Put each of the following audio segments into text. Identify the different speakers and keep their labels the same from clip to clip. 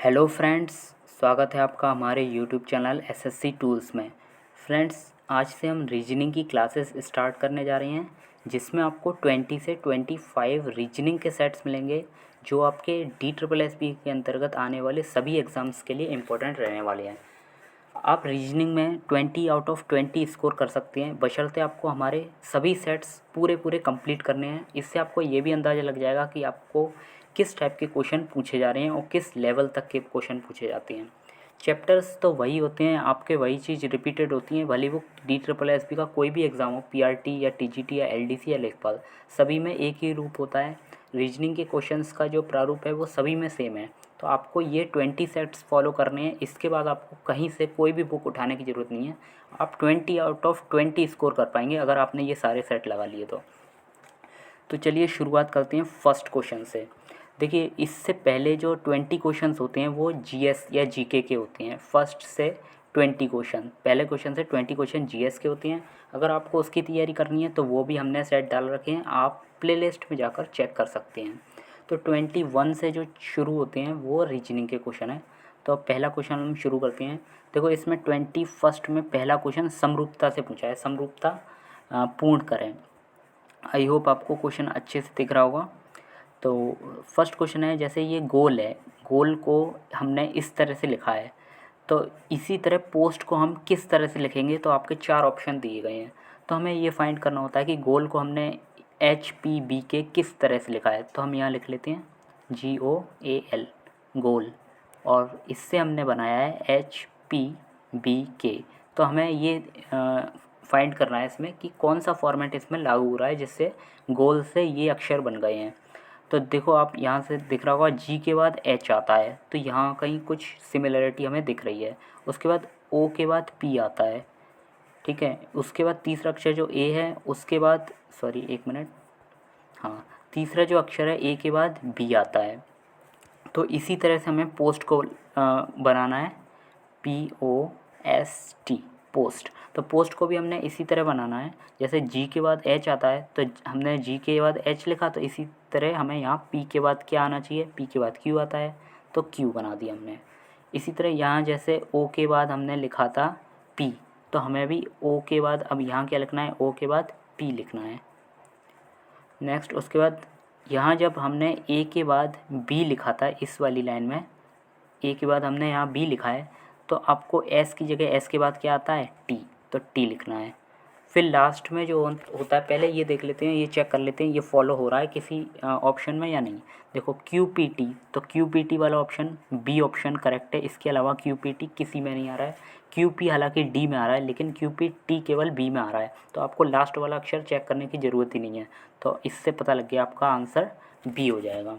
Speaker 1: Hello friends, स्वागत है आपका हमारे यूट्यूब चैनल एसएससी टूल्स में। फ्रेंड्स, आज से हम रीजनिंग की क्लासेस स्टार्ट करने जा रहे हैं, जिसमें आपको 20 से 25 रीजनिंग के सेट्स मिलेंगे, जो आपके DSSB के अंतर्गत आने वाले सभी एग्ज़ाम्स के लिए इम्पोर्टेंट रहने वाले हैं। आप रीजनिंग में 20 आउट ऑफ 20 स्कोर कर सकते हैं, बशर्ते आपको हमारे सभी सेट्स पूरे कंप्लीट करने हैं। इससे आपको ये भी अंदाज़ा लग जाएगा कि आपको किस टाइप के क्वेश्चन पूछे जा रहे हैं और किस लेवल तक के क्वेश्चन पूछे जाते हैं। चैप्टर्स तो वही होते हैं, आपके वही चीज़ रिपीटेड होती हैं, भले वो DSSB का कोई भी एग्ज़ाम हो, PRT या TGT या LDC या लेखपाल, सभी में एक ही रूप होता है। रीजनिंग के क्वेश्चंस का जो प्रारूप है वो सभी में सेम है। तो आपको ये 20 सेट्स फॉलो करने हैं। इसके बाद आपको कहीं से कोई भी बुक उठाने की ज़रूरत नहीं है। आप 20 आउट ऑफ 20 स्कोर कर पाएंगे अगर आपने ये सारे सेट लगा लिए तो चलिए शुरुआत करते हैं फर्स्ट क्वेश्चन से। देखिए, इससे पहले जो 20 क्वेश्चंस होते हैं वो GS या GK के होते हैं। फर्स्ट से 20 क्वेश्चन, पहले क्वेश्चन से 20 क्वेश्चन GS के होते हैं। अगर आपको उसकी तैयारी करनी है तो वो भी हमने सेट डाल रखे हैं, आप प्लेलिस्ट में जाकर चेक कर सकते हैं। तो 21 से जो शुरू होते हैं वो रीजनिंग के क्वेश्चन है। तो अब पहला क्वेश्चन हम शुरू करते हैं। देखो, इसमें 21 में पहला क्वेश्चन समरूपता से पूछा है, समरूपता पूर्ण करें। आई होप आपको क्वेश्चन अच्छे से दिख रहा होगा। तो फर्स्ट क्वेश्चन है, जैसे ये गोल है, गोल को हमने इस तरह से लिखा है, तो इसी तरह पोस्ट को हम किस तरह से लिखेंगे। तो आपके 4 ऑप्शन दिए गए हैं। तो हमें ये फाइंड करना होता है कि गोल को हमने HPB के किस तरह से लिखा है। तो हम यहाँ लिख लेते हैं GOAL, गोल, और इससे हमने बनाया है HPBK। तो हमें ये फाइंड करना है इसमें कि कौन सा फॉर्मेट इसमें लागू हो रहा है जिससे गोल से ये अक्षर बन गए हैं। तो देखो, आप यहाँ से दिख रहा होगा G के बाद H आता है, तो यहाँ कहीं कुछ सिमिलरिटी हमें दिख रही है। उसके बाद O के बाद P आता है, ठीक है। उसके बाद तीसरा अक्षर जो A है, उसके बाद सॉरी एक मिनट, हाँ, तीसरा जो अक्षर है A के बाद B आता है। तो इसी तरह से हमें पोस्ट को बनाना है, POST, पोस्ट। तो पोस्ट को भी हमने इसी तरह बनाना है, जैसे G के बाद H आता है तो हमने G के बाद H लिखा, तो इसी तरह हमें यहाँ P के बाद क्या आना चाहिए, P के बाद Q आता है तो Q बना दिया हमने। इसी तरह यहाँ जैसे O के बाद हमने लिखा था P, तो हमें भी O के बाद अब यहाँ क्या लिखना है, O के बाद P लिखना है। नेक्स्ट, उसके बाद यहाँ जब हमने A के बाद B लिखा था, इस वाली लाइन में A के बाद हमने यहाँ B लिखा है, तो आपको S की जगह S के बाद क्या आता है, T, तो T लिखना है। फिर लास्ट में जो होता है, पहले ये देख लेते हैं, ये चेक कर लेते हैं ये फॉलो हो रहा है किसी ऑप्शन में या नहीं। देखो QPT, तो QPT वाला ऑप्शन B ऑप्शन करेक्ट है, इसके अलावा QPT किसी में नहीं आ रहा है। QP हालांकि D में आ रहा है, लेकिन QPT केवल B में आ रहा है, तो आपको लास्ट वाला अक्षर चेक करने की ज़रूरत ही नहीं है। तो इससे पता लग गया आपका आंसर B हो जाएगा।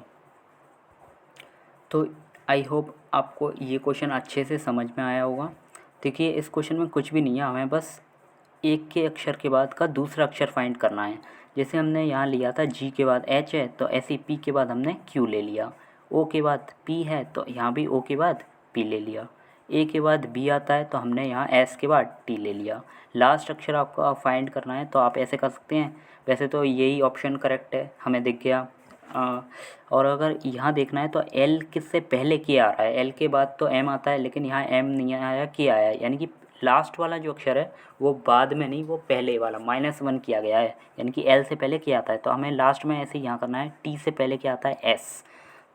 Speaker 1: तो आई होप आपको ये क्वेश्चन अच्छे से समझ में आया होगा। देखिए, इस क्वेश्चन में कुछ भी नहीं है, हमें बस एक के अक्षर के बाद का दूसरा अक्षर फाइंड करना है। जैसे हमने यहाँ लिया था G के बाद H है, तो ऐसे P के बाद हमने Q ले लिया। O के बाद P है, तो यहाँ भी O के बाद P ले लिया। A के बाद B आता है, तो हमने यहाँ S के बाद T ले लिया। लास्ट अक्षर आपको फाइंड करना है, तो आप ऐसे कर सकते हैं। वैसे तो यही ऑप्शन करेक्ट है, हमें दिख गया। और अगर यहाँ देखना है तो L किससे पहले K आ रहा है, L के बाद तो M आता है, लेकिन यहाँ M नहीं आया, K आया है, यानी कि लास्ट वाला जो अक्षर है वो बाद में नहीं, वो पहले वाला -1 किया गया है, यानी कि L से पहले क्या आता है। तो हमें लास्ट में ऐसे यहाँ करना है, T से पहले क्या आता है, S।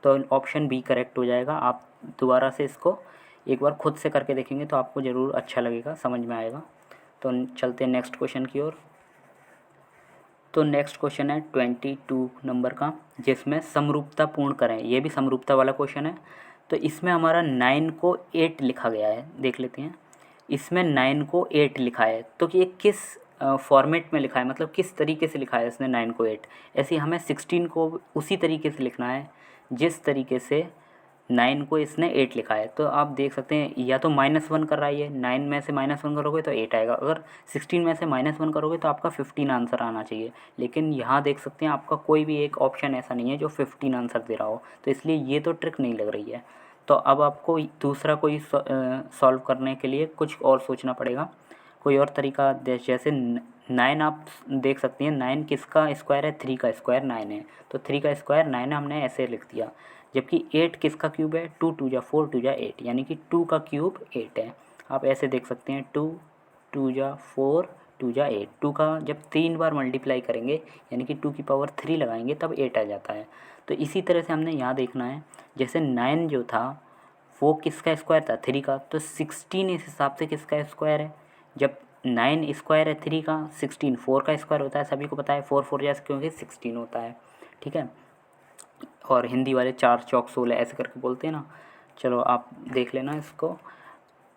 Speaker 1: तो ऑप्शन B करेक्ट हो जाएगा। आप दोबारा से इसको एक बार खुद से करके देखेंगे तो आपको ज़रूर अच्छा लगेगा, समझ में आएगा। तो चलते हैं नेक्स्ट क्वेश्चन की ओर। तो नेक्स्ट क्वेश्चन है 22 नंबर का, जिसमें समरूपता पूर्ण करें। ये भी समरूपता वाला क्वेश्चन है। तो इसमें हमारा 9 को 8 लिखा गया है, देख लेते हैं। इसमें 9 को 8 लिखा है, तो कि ये किस फॉर्मेट में लिखा है, मतलब किस तरीके से लिखा है इसने 9 को 8। ऐसे हमें 16 को उसी तरीके से लिखना है जिस तरीके से 9 को इसने 8 लिखा है। तो आप देख सकते हैं, या तो -1 कर रहा है, ये 9 में से -1 करोगे तो 8 आएगा, अगर 16 में से -1 करोगे तो आपका 15 आंसर आना चाहिए। लेकिन यहाँ देख सकते हैं आपका कोई भी एक ऑप्शन ऐसा नहीं है जो 15 आंसर दे रहा हो, तो इसलिए ये तो ट्रिक नहीं लग रही है। तो अब आपको दूसरा कोई सॉल्व करने के लिए कुछ और सोचना पड़ेगा, कोई और तरीका। जैसे 9 आप देख सकते हैं, 9 किसका स्क्वायर है, 3 का स्क्वायर 9 है, तो 3 का स्क्वायर 9 है, हमने ऐसे लिख दिया। जबकि 8 किसका क्यूब है, 2 2 जा 4 2 जा 8, यानी कि 2 का क्यूब 8 है। आप ऐसे देख सकते हैं 2 2 जा 4 2 जा 8, 2 का जब 3 बार मल्टीप्लाई करेंगे यानी कि 2 की पावर 3 लगाएंगे तब 8 आ जाता है। तो इसी तरह से हमने यहाँ देखना है, जैसे 9 जो था वो किसका स्क्वायर था, 3 का, तो 16 इस हिसाब से किसका स्क्वायर है। जब 9 स्क्वायर है 3 का, 16 4 का स्क्वायर होता है, सभी को पता है 4 4 जैसे क्योंकि 16 होता है, ठीक है। और हिंदी वाले 4 चौक 16 ऐसे करके बोलते हैं ना। चलो आप देख लेना इसको।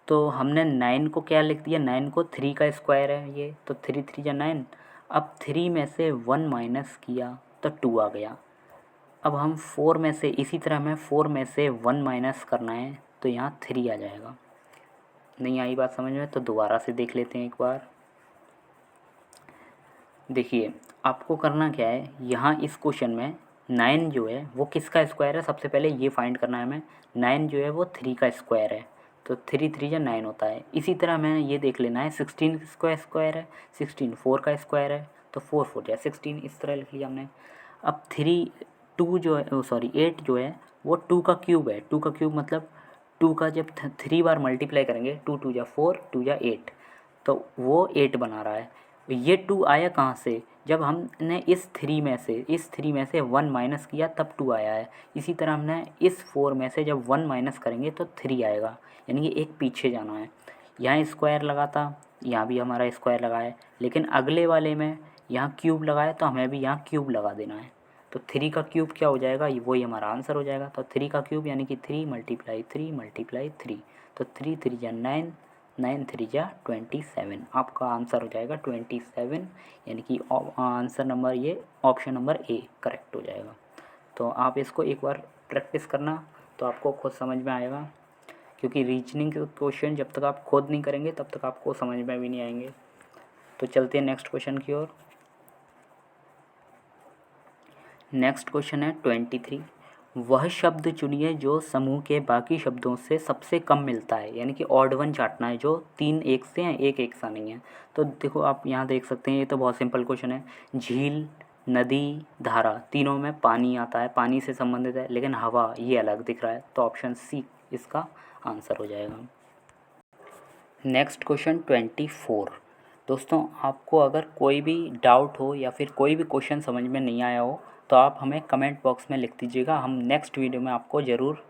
Speaker 1: तो हमने 9 को क्या लिख दिया, 9 को 3 का स्क्वायर है ये, तो 3 3 जा 9। अब 3 में से 1 माइनस किया तो 2 आ गया। अब हम 4 में से, इसी तरह हमें 4 में से 1 माइनस करना है तो यहाँ 3 आ जाएगा। नहीं आई बात समझ में, तो दोबारा से देख लेते हैं एक बार। देखिए आपको करना क्या है, यहाँ इस क्वेश्चन में 9 जो है वो किसका स्क्वायर है, सबसे पहले ये फाइंड करना है हमें। 9 जो है वो 3 का स्क्वायर है, तो 3 3 या 9 होता है। इसी तरह हमें ये देख लेना है 16 किसका स्क्वायर है, 16 4 का स्क्वायर है, तो 4 4 या 16, इस तरह लिख लिया हमने। अब 3 2 जो है, सॉरी 8 जो है वो 2 का क्यूब है। 2 का क्यूब मतलब 2 का जब 3 बार मल्टीप्लाई करेंगे, 2 2 जा 4 2 जा 8, तो वो 8 बना रहा है। ये 2 आया कहाँ से, जब हमने इस 3 में से 1 माइनस किया तब 2 आया है। इसी तरह हमने इस 4 में से जब 1 माइनस करेंगे तो 3 आएगा, यानी कि एक पीछे जाना है। यहाँ स्क्वायर लगा था, यहाँ भी हमारा स्क्वायर लगा है, लेकिन अगले वाले में यहाँ क्यूब लगाया तो हमें भी यहाँ क्यूब लगा देना है। तो 3 का क्यूब क्या हो जाएगा, वही हमारा आंसर हो जाएगा। तो 3 का क्यूब यानी कि 3 × 3 × 3, तो 3 3 या 9, 9 3 या 27, आपका आंसर हो जाएगा 27, यानी कि आंसर नंबर ये ऑप्शन नंबर ए करेक्ट हो जाएगा। तो आप इसको एक बार प्रैक्टिस करना तो आपको खुद समझ में आएगा, क्योंकि रीजनिंग के क्वेश्चन जब तक आप खुद नहीं करेंगे तब तक आपको समझ में भी नहीं आएंगे। तो चलते हैं नेक्स्ट क्वेश्चन की ओर। नेक्स्ट क्वेश्चन है 23। वह शब्द चुनिए जो समूह के बाकी शब्दों से सबसे कम मिलता है, यानी कि ऑड वन चाटना है, जो 3 एक से हैं, एक सा नहीं है। तो देखो आप यहाँ देख सकते हैं, ये तो बहुत सिंपल क्वेश्चन है। झील, नदी, धारा, तीनों में पानी आता है, पानी से संबंधित है, लेकिन हवा ये अलग दिख रहा है, तो ऑप्शन सी इसका आंसर हो जाएगा। Next question 24। दोस्तों आपको अगर कोई भी डाउट हो या फिर कोई भी क्वेश्चन समझ में नहीं आया हो तो आप हमें कमेंट बॉक्स में लिख दीजिएगा, हम नेक्स्ट वीडियो में आपको ज़रूर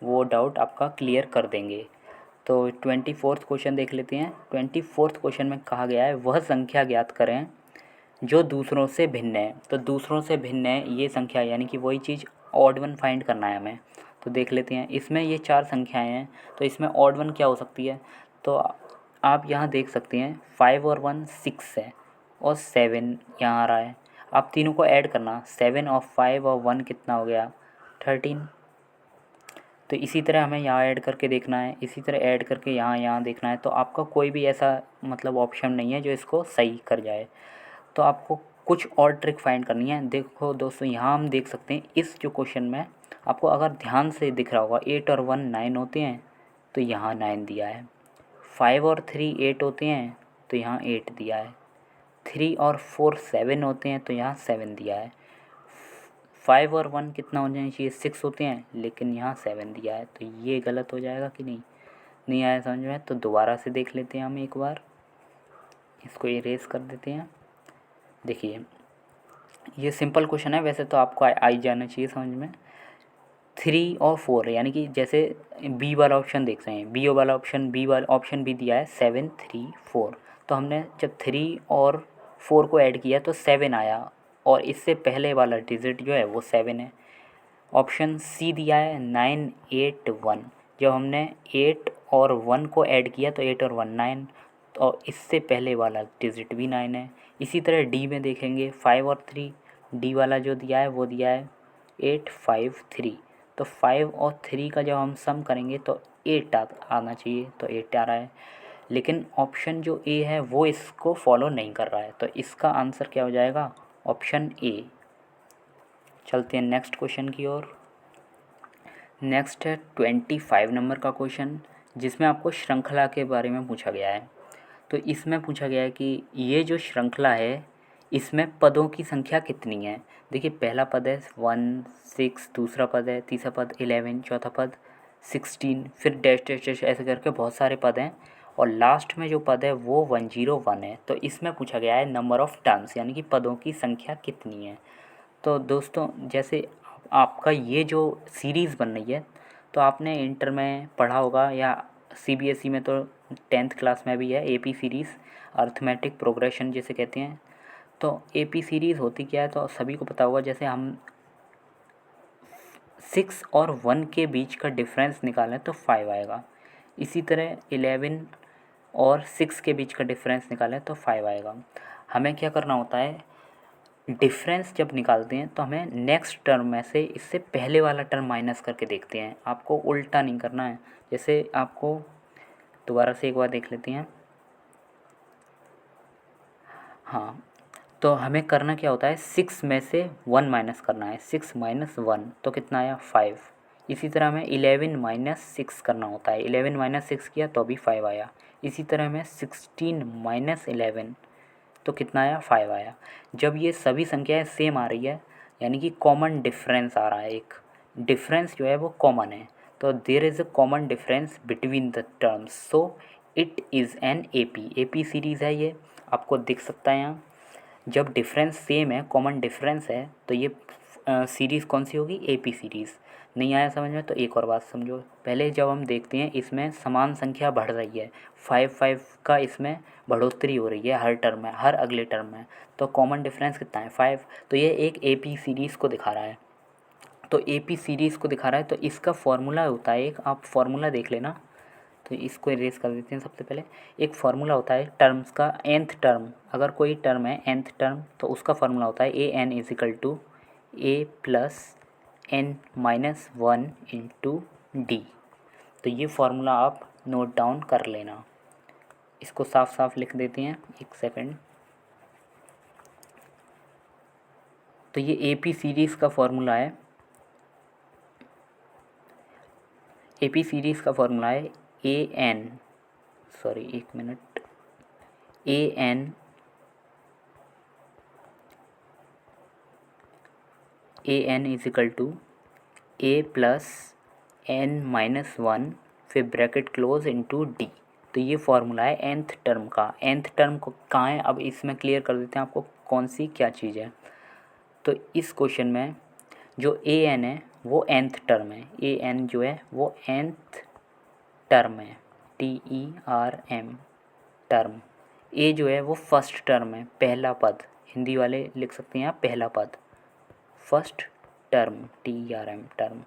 Speaker 1: वो डाउट आपका क्लियर कर देंगे। तो 24th क्वेश्चन देख लेते हैं। 24th क्वेश्चन में कहा गया है, वह संख्या ज्ञात करें जो दूसरों से भिन्न है। तो दूसरों से भिन्न है ये संख्या, यानी कि वही चीज़ ऑड वन फाइंड करना है हमें। तो देख लेते हैं, इसमें ये 4 संख्याएं हैं, तो इसमें ऑड वन क्या हो सकती है। तो आप यहाँ देख सकते हैं 5 और 1 6 है, और 7 यहाँ आ रहा है। आप तीनों को ऐड करना, 7 और 5 और 1 कितना हो गया, 13। तो इसी तरह हमें यहाँ ऐड करके देखना है, इसी तरह ऐड करके यहाँ देखना है। तो आपका कोई भी ऐसा मतलब ऑप्शन नहीं है जो इसको सही कर जाए, तो आपको कुछ और ट्रिक फाइंड करनी है। देखो दोस्तों, यहाँ हम देख सकते हैं इस जो क्वेश्चन में आपको अगर ध्यान से दिख रहा होगा 8 और 1 9 होते हैं, तो यहाँ 9 दिया है। 5 और 3 8 होते हैं, तो यहाँ 8 दिया है। 3 और 4 7 होते हैं, तो यहाँ 7 दिया है। 5 और 1 कितना हो जाना चाहिए, 6 होते हैं, लेकिन यहाँ 7 दिया है, तो ये गलत हो जाएगा कि नहीं। नहीं आया समझ में, तो दोबारा से देख लेते हैं हम एक बार, इसको इरेज कर देते हैं। देखिए ये सिंपल क्वेश्चन है, वैसे तो आपको आ ही जाना चाहिए समझ में। 3 और 4 यानी कि जैसे बी वाला ऑप्शन देख रहे हैं, बी वाला ऑप्शन भी दिया है 7 3 4। तो हमने जब 3 और 4 को ऐड किया तो 7 आया, और इससे पहले वाला डिजिट जो है वो 7 है। ऑप्शन सी दिया है 9 8 1। जब हमने 8 और 1 को ऐड किया तो 8 और 1 9, और इससे पहले वाला डिजिट भी 9 है। इसी तरह डी में देखेंगे 5 और 3, डी वाला जो दिया है वो दिया है 8 5 3। तो 5 और 3 का जब हम सम करेंगे तो 8 आना चाहिए, तो 8 आ रहा है। लेकिन ऑप्शन जो ए है वो इसको फॉलो नहीं कर रहा है, तो इसका आंसर क्या हो जाएगा, ऑप्शन ए। चलते हैं नेक्स्ट क्वेश्चन की ओर। नेक्स्ट है 25 नंबर का क्वेश्चन, जिसमें आपको श्रृंखला के बारे में पूछा गया है। तो इसमें पूछा गया है कि ये जो श्रृंखला है इसमें पदों की संख्या कितनी है। देखिए पहला पद है 1 6, दूसरा पद है, तीसरा पद 11, चौथा पद 16, फिर डैश डैश डैश ऐसे करके बहुत सारे पद हैं और लास्ट में जो पद है वो 101 है। तो इसमें पूछा गया है नंबर ऑफ़ टर्म्स यानी कि पदों की संख्या कितनी है। तो दोस्तों जैसे आपका ये जो सीरीज़ बन रही है तो आपने इंटर में पढ़ा होगा या सीबीएसई में तो 10th क्लास में भी है एपी सीरीज़, अर्थमेटिक प्रोग्रेशन जिसे कहते हैं। तो एपी सीरीज़ होती क्या है तो सभी को पता होगा। जैसे हम 6 और 1 के बीच का डिफरेंस निकालें तो 5 आएगा। इसी तरह 11 और 6 के बीच का डिफरेंस निकालें तो 5 आएगा। हमें क्या करना होता है, डिफरेंस जब निकालते हैं तो हमें नेक्स्ट टर्म में से इससे पहले वाला टर्म माइनस करके देखते हैं। आपको उल्टा नहीं करना है। जैसे आपको दोबारा से एक बार देख लेते हैं। हाँ, तो हमें करना क्या होता है, 6 में से 1 माइनस करना है। 6 माइनस 1 तो कितना आया 5। इसी तरह हमें 11 माइनस 6 करना होता है। 11 माइनस 6 किया तो भी 5 आया। इसी तरह हमें 16 माइनस 11 तो कितना आया 5 आया। जब ये सभी संख्याएं सेम आ रही है यानी कि कॉमन डिफरेंस आ रहा है, एक डिफरेंस जो है वो कॉमन है, तो there is a common difference between the terms, so it is an AP. AP series है ये, आपको दिख सकता है यहाँ। जब डिफरेंस सेम है, कॉमन डिफरेंस है, तो ये सीरीज़ कौन सी होगी, एपी सीरीज़। नहीं आया समझ में तो एक और बात समझो। पहले जब हम देखते हैं इसमें समान संख्या बढ़ रही है, 5 का इसमें बढ़ोतरी हो रही है हर टर्म में, हर अगले टर्म में, तो कॉमन डिफरेंस कितना है 5। तो ये एक एपी सीरीज़ को दिखा रहा है। तो एपी सीरीज़ को दिखा रहा है तो इसका फॉर्मूला होता है एक, आप फॉर्मूला देख लेना। तो इसको इरेज कर देते हैं। सबसे पहले एक फार्मूला होता है टर्म्स का, nth टर्म, अगर कोई टर्म है nth टर्म तो उसका फार्मूला होता है A N equal to A plus N minus 1 into D. तो ये फार्मूला आप नोट डाउन कर लेना। इसको साफ साफ लिख देते हैं, एक सेकंड। तो ये एपी सीरीज़ का फार्मूला है, एपी सीरीज़ का फार्मूला है ए एन, सॉरी एक मिनट, A N A N equal to A plus N minus 1 फिर ब्रैकेट क्लोज इंटू डी। तो ये फार्मूला है nth टर्म का। nth टर्म को कहाँ है, अब इसमें क्लियर कर देते हैं आपको कौन सी क्या चीज़ है। तो इस क्वेश्चन में जो ए एन है वो nth टर्म है, ए एन जो है वो nth टर्म है, TERM टर्म। ए जो है वो फर्स्ट टर्म है, पहला पद, हिंदी वाले लिख सकते हैं आप पहला पद, फर्स्ट टर्म, TERM टर्म।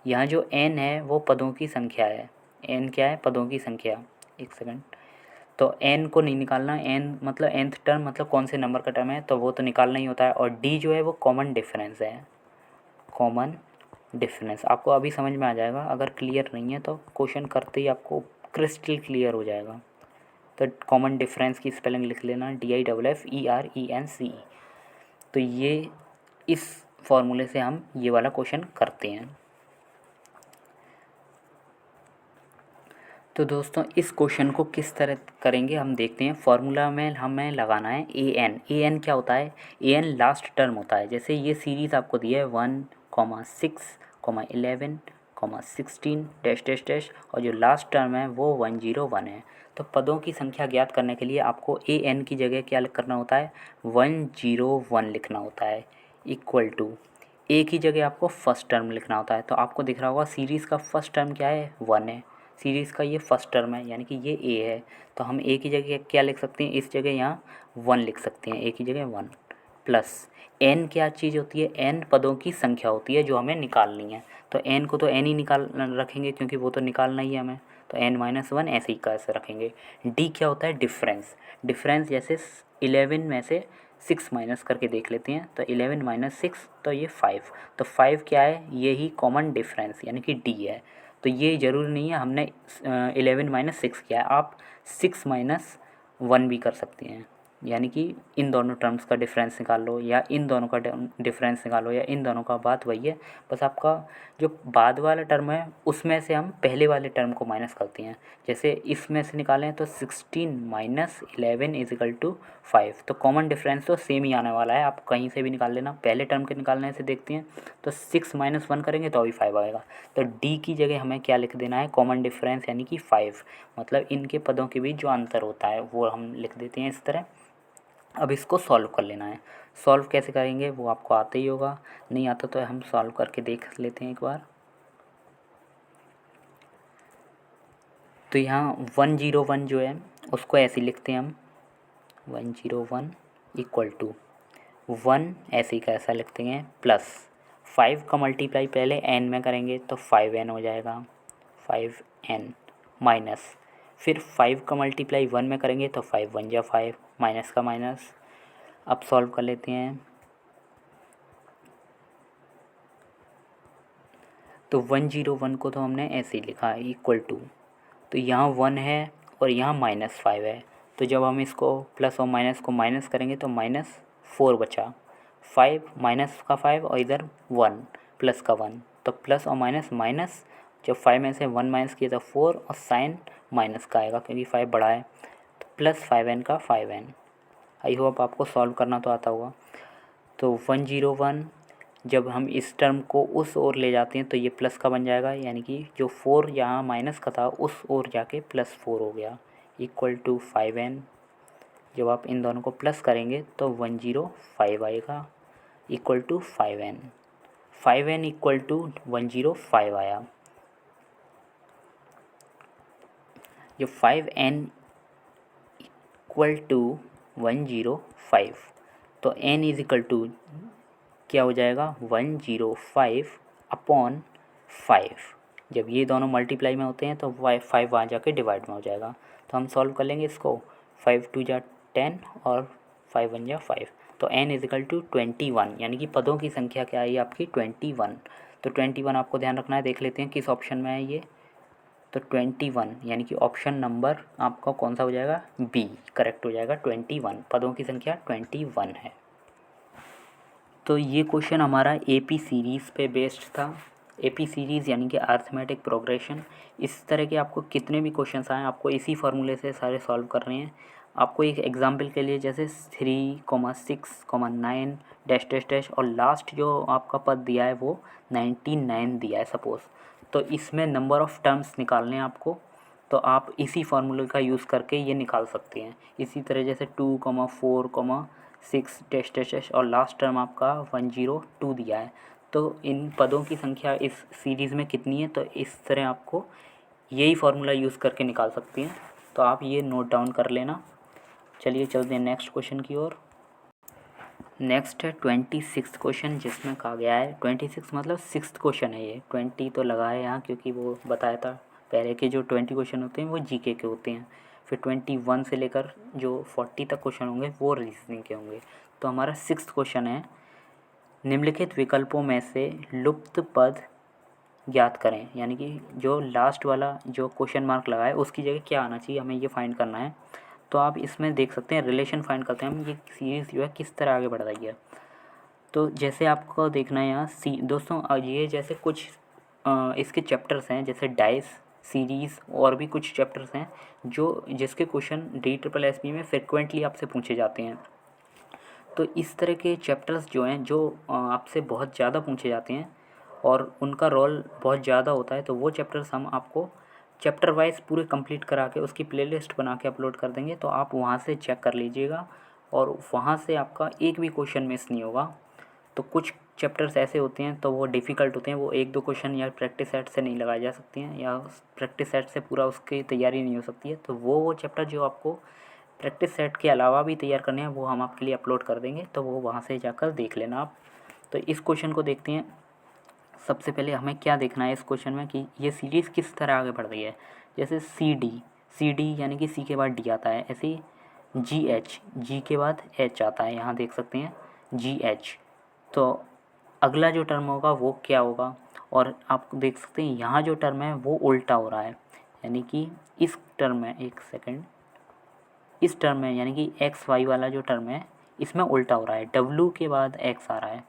Speaker 1: यहाँ जो n है वो पदों की संख्या है। n क्या है, पदों की संख्या। एक सेकंड, तो n को नहीं निकालना, n मतलब nth टर्म मतलब कौन से नंबर का टर्म है तो वो तो निकालना ही होता है। और d जो है वो कॉमन डिफरेंस है, कॉमन डिफरेंस। आपको अभी समझ में आ जाएगा, अगर क्लियर नहीं है तो क्वेश्चन करते ही आपको क्रिस्टल क्लियर हो जाएगा। तो कॉमन डिफरेंस की स्पेलिंग लिख लेना, DIFFERENCE। तो ये इस फॉर्मूले से हम ये वाला क्वेश्चन करते हैं। तो दोस्तों इस क्वेश्चन को किस तरह करेंगे हम देखते हैं। फार्मूला में हमें लगाना है ए एन। ए एन क्या होता है, ए एन लास्ट टर्म होता है। जैसे ये सीरीज़ आपको दी है 1, 6, 11, 16 डैश डैश डैश, और जो लास्ट टर्म है वो 101 है। तो पदों की संख्या ज्ञात करने के लिए आपको ए एन की जगह क्या करना होता है, 101 लिखना होता है, इक्वल टू ए की जगह आपको फर्स्ट टर्म लिखना होता है। तो आपको दिख रहा होगा सीरीज़ का फर्स्ट टर्म क्या है, 1 है। सीरीज़ का ये फर्स्ट टर्म है यानी कि ये ए है, तो हम ए की जगह क्या लिख सकते हैं, इस जगह यहाँ 1 लिख सकते हैं, ए की जगह 1 प्लस एन क्या चीज़ होती है, एन पदों की संख्या होती है जो हमें निकालनी है। तो एन को तो एन ही निकाल रखेंगे क्योंकि वो तो निकालना ही है हमें, तो एन माइनस 1 ऐसे ही कैसे रखेंगे। डी क्या होता है, डिफरेंस। डिफरेंस जैसे 11 में से 6 माइनस करके देख लेते हैं, तो 11 माइनस 6 तो ये 5। तो 5 क्या है, ये ही कॉमन डिफरेंस यानी कि डी है। तो ये ज़रूरी नहीं है हमने 11 माइनस 6 किया है, आप 6 माइनस 1 भी कर सकते हैं, यानी कि इन दोनों टर्म्स का डिफरेंस निकाल लो या इन दोनों का डिफरेंस निकालो या इन दोनों का, बात वही है। बस आपका जो बाद वाला टर्म है उसमें से हम पहले वाले टर्म को माइनस करते हैं। जैसे इसमें से निकालें तो 16 माइनस 11 इज इक्वल टू 5। तो कॉमन डिफरेंस तो सेम ही आने वाला है, आप कहीं से भी निकाल लेना। पहले टर्म के निकालने से देखते हैं तो 6 माइनस 1 करेंगे तो अभी 5 आएगा। तो डी की जगह हमें क्या लिख देना है, कॉमन डिफरेंस यानी कि 5। मतलब इनके पदों के बीच जो अंतर होता है वो हम लिख देते हैं इस तरह। अब इसको सॉल्व कर लेना है। सॉल्व कैसे करेंगे वो आपको आता ही होगा, नहीं आता तो हम सॉल्व करके देख लेते हैं एक बार। तो यहाँ 101 जो है उसको ऐसे लिखते हैं हम, 101 इक्वल टू 1 ऐसे ही कैसा लिखते हैं प्लस 5 का मल्टीप्लाई पहले n में करेंगे तो 5n हो जाएगा, 5n माइनस फिर 5 का मल्टीप्लाई 1 में करेंगे तो 5 1 जा 5 माइनस का माइनस। अब सॉल्व कर लेते हैं। तो 101 को तो हमने ऐसे ही लिखा है इक्वल टू, तो यहाँ 1 है और यहाँ -5 है। तो जब हम इसको प्लस और माइनस को माइनस करेंगे तो -4 बचा, 5 माइनस का 5 और इधर 1 प्लस का 1, तो प्लस और माइनस माइनस, जब 5 में से 1 माइनस किया तो 4 और साइन माइनस का आएगा क्योंकि 5 बड़ा है, तो प्लस 5n का 5n। आई होप आपको सॉल्व करना तो आता होगा। तो 101 जब हम इस टर्म को उस ओर ले जाते हैं तो ये प्लस का बन जाएगा, यानी कि जो 4 यहाँ माइनस का था उस ओर जाके +4 हो गया इक्वल टू 5n। जब आप इन दोनों को प्लस करेंगे तो 105 आएगा equal to 5n। 5n equal to 105 आया। जो 5n इक्वल टू 105, तो n इज इक्वल टू क्या हो जाएगा 105 अपॉन 5। जब ये दोनों मल्टीप्लाई में होते हैं तो 5 वहाँ जाके डिवाइड में हो जाएगा। तो हम सॉल्व कर लेंगे इसको, 5 2 जा 10 और 5 1 जा 5। तो n इज इक्वल टू 21, यानी कि पदों की संख्या क्या आई आपकी 21। तो 21 आपको ध्यान रखना है, देख लेते हैं किस ऑप्शन में है ये। तो 21 यानी कि ऑप्शन नंबर आपका कौन सा हो जाएगा, बी करेक्ट हो जाएगा। 21 पदों की संख्या 21 है। तो ये क्वेश्चन हमारा एपी सीरीज़ पे बेस्ड था। एपी सीरीज़ यानी कि अर्थमेटिक प्रोग्रेशन। इस तरह के आपको कितने भी क्वेश्चंस आए आपको इसी फार्मूले से सारे सॉल्व करने हैं। आपको एक एग्जांपल के लिए जैसे 3,6,9 डैश डैश डैश और लास्ट जो आपका पद दिया है वो 99 दिया है सपोज़, तो इसमें नंबर ऑफ़ टर्म्स निकालने हैं आपको। तो आप इसी फार्मूले का यूज़ करके ये निकाल सकते हैं। इसी तरह जैसे 2,4,6 डैश डैश डैश और लास्ट टर्म आपका 102 दिया है, तो इन पदों की संख्या इस सीरीज़ में कितनी है, तो इस तरह आपको यही फार्मूला यूज़ करके निकाल सकती हैं। तो आप ये नोट डाउन कर लेना। चलिए चलते हैं नेक्स्ट क्वेश्चन की ओर। नेक्स्ट है 26 क्वेश्चन, जिसमें कहा गया है 26 मतलब 6th क्वेश्चन है ये। 20 तो लगा है यहाँ क्योंकि वो बताया था पहले के जो 20 क्वेश्चन होते हैं वो जीके के होते हैं, फिर 21 से लेकर जो 40 तक क्वेश्चन होंगे वो रीजनिंग के होंगे। तो हमारा 6th क्वेश्चन है, निम्नलिखित विकल्पों में से लुप्त पद ज्ञात करें। यानी कि जो लास्ट वाला जो क्वेश्चन मार्क लगा है उसकी जगह क्या आना चाहिए, हमें ये फाइंड करना है। तो आप इसमें देख सकते हैं रिलेशन फाइंड करते हैं हम, ये सीरीज़ जो है किस तरह आगे बढ़ रही है। तो जैसे आपको देखना है यहाँ दोस्तों ये जैसे कुछ इसके चैप्टर्स हैं, जैसे डाइस सीरीज़ और भी कुछ चैप्टर्स हैं जो जिसके क्वेश्चन DSSS में फ्रिक्वेंटली आपसे पूछे जाते हैं। तो इस तरह के चैप्टर्स जो हैं जो आपसे बहुत ज़्यादा पूछे जाते हैं और उनका रोल बहुत ज़्यादा होता है, तो वो चैप्टर्स हम आपको चैप्टर वाइज पूरे कंप्लीट करा के उसकी प्लेलिस्ट बना के अपलोड कर देंगे। तो आप वहाँ से चेक कर लीजिएगा और वहाँ से आपका एक भी क्वेश्चन मिस नहीं होगा। तो कुछ चैप्टर्स ऐसे होते हैं तो वो डिफ़िकल्ट होते हैं, वो 1-2 क्वेश्चन या प्रैक्टिस सेट से नहीं लगाए जा सकते हैं या प्रैक्टिस सेट से पूरा उसकी तैयारी नहीं हो सकती है। तो वो चैप्टर जो आपको प्रैक्टिस सेट के अलावा भी तैयार करने हैं वो हम आपके लिए अपलोड कर देंगे, तो वो वहाँ से जाकर देख लेना आप। तो इस क्वेश्चन को देखते हैं। सबसे पहले हमें क्या देखना है इस क्वेश्चन में कि ये सीरीज़ किस तरह आगे बढ़ रही है। जैसे सी डी यानी कि सी के बाद डी आता है, ऐसे ही जी के बाद एच आता है, यहाँ देख सकते हैं GH। तो अगला जो टर्म होगा वो क्या होगा, और आप देख सकते हैं यहाँ जो टर्म है वो उल्टा हो रहा है, यानी कि इस टर्म में एक सेकंड इस टर्म में यानी कि एक्स वाई वाला जो टर्म है इसमें उल्टा हो रहा है, डब्ल्यू के बाद एक्स आ रहा है,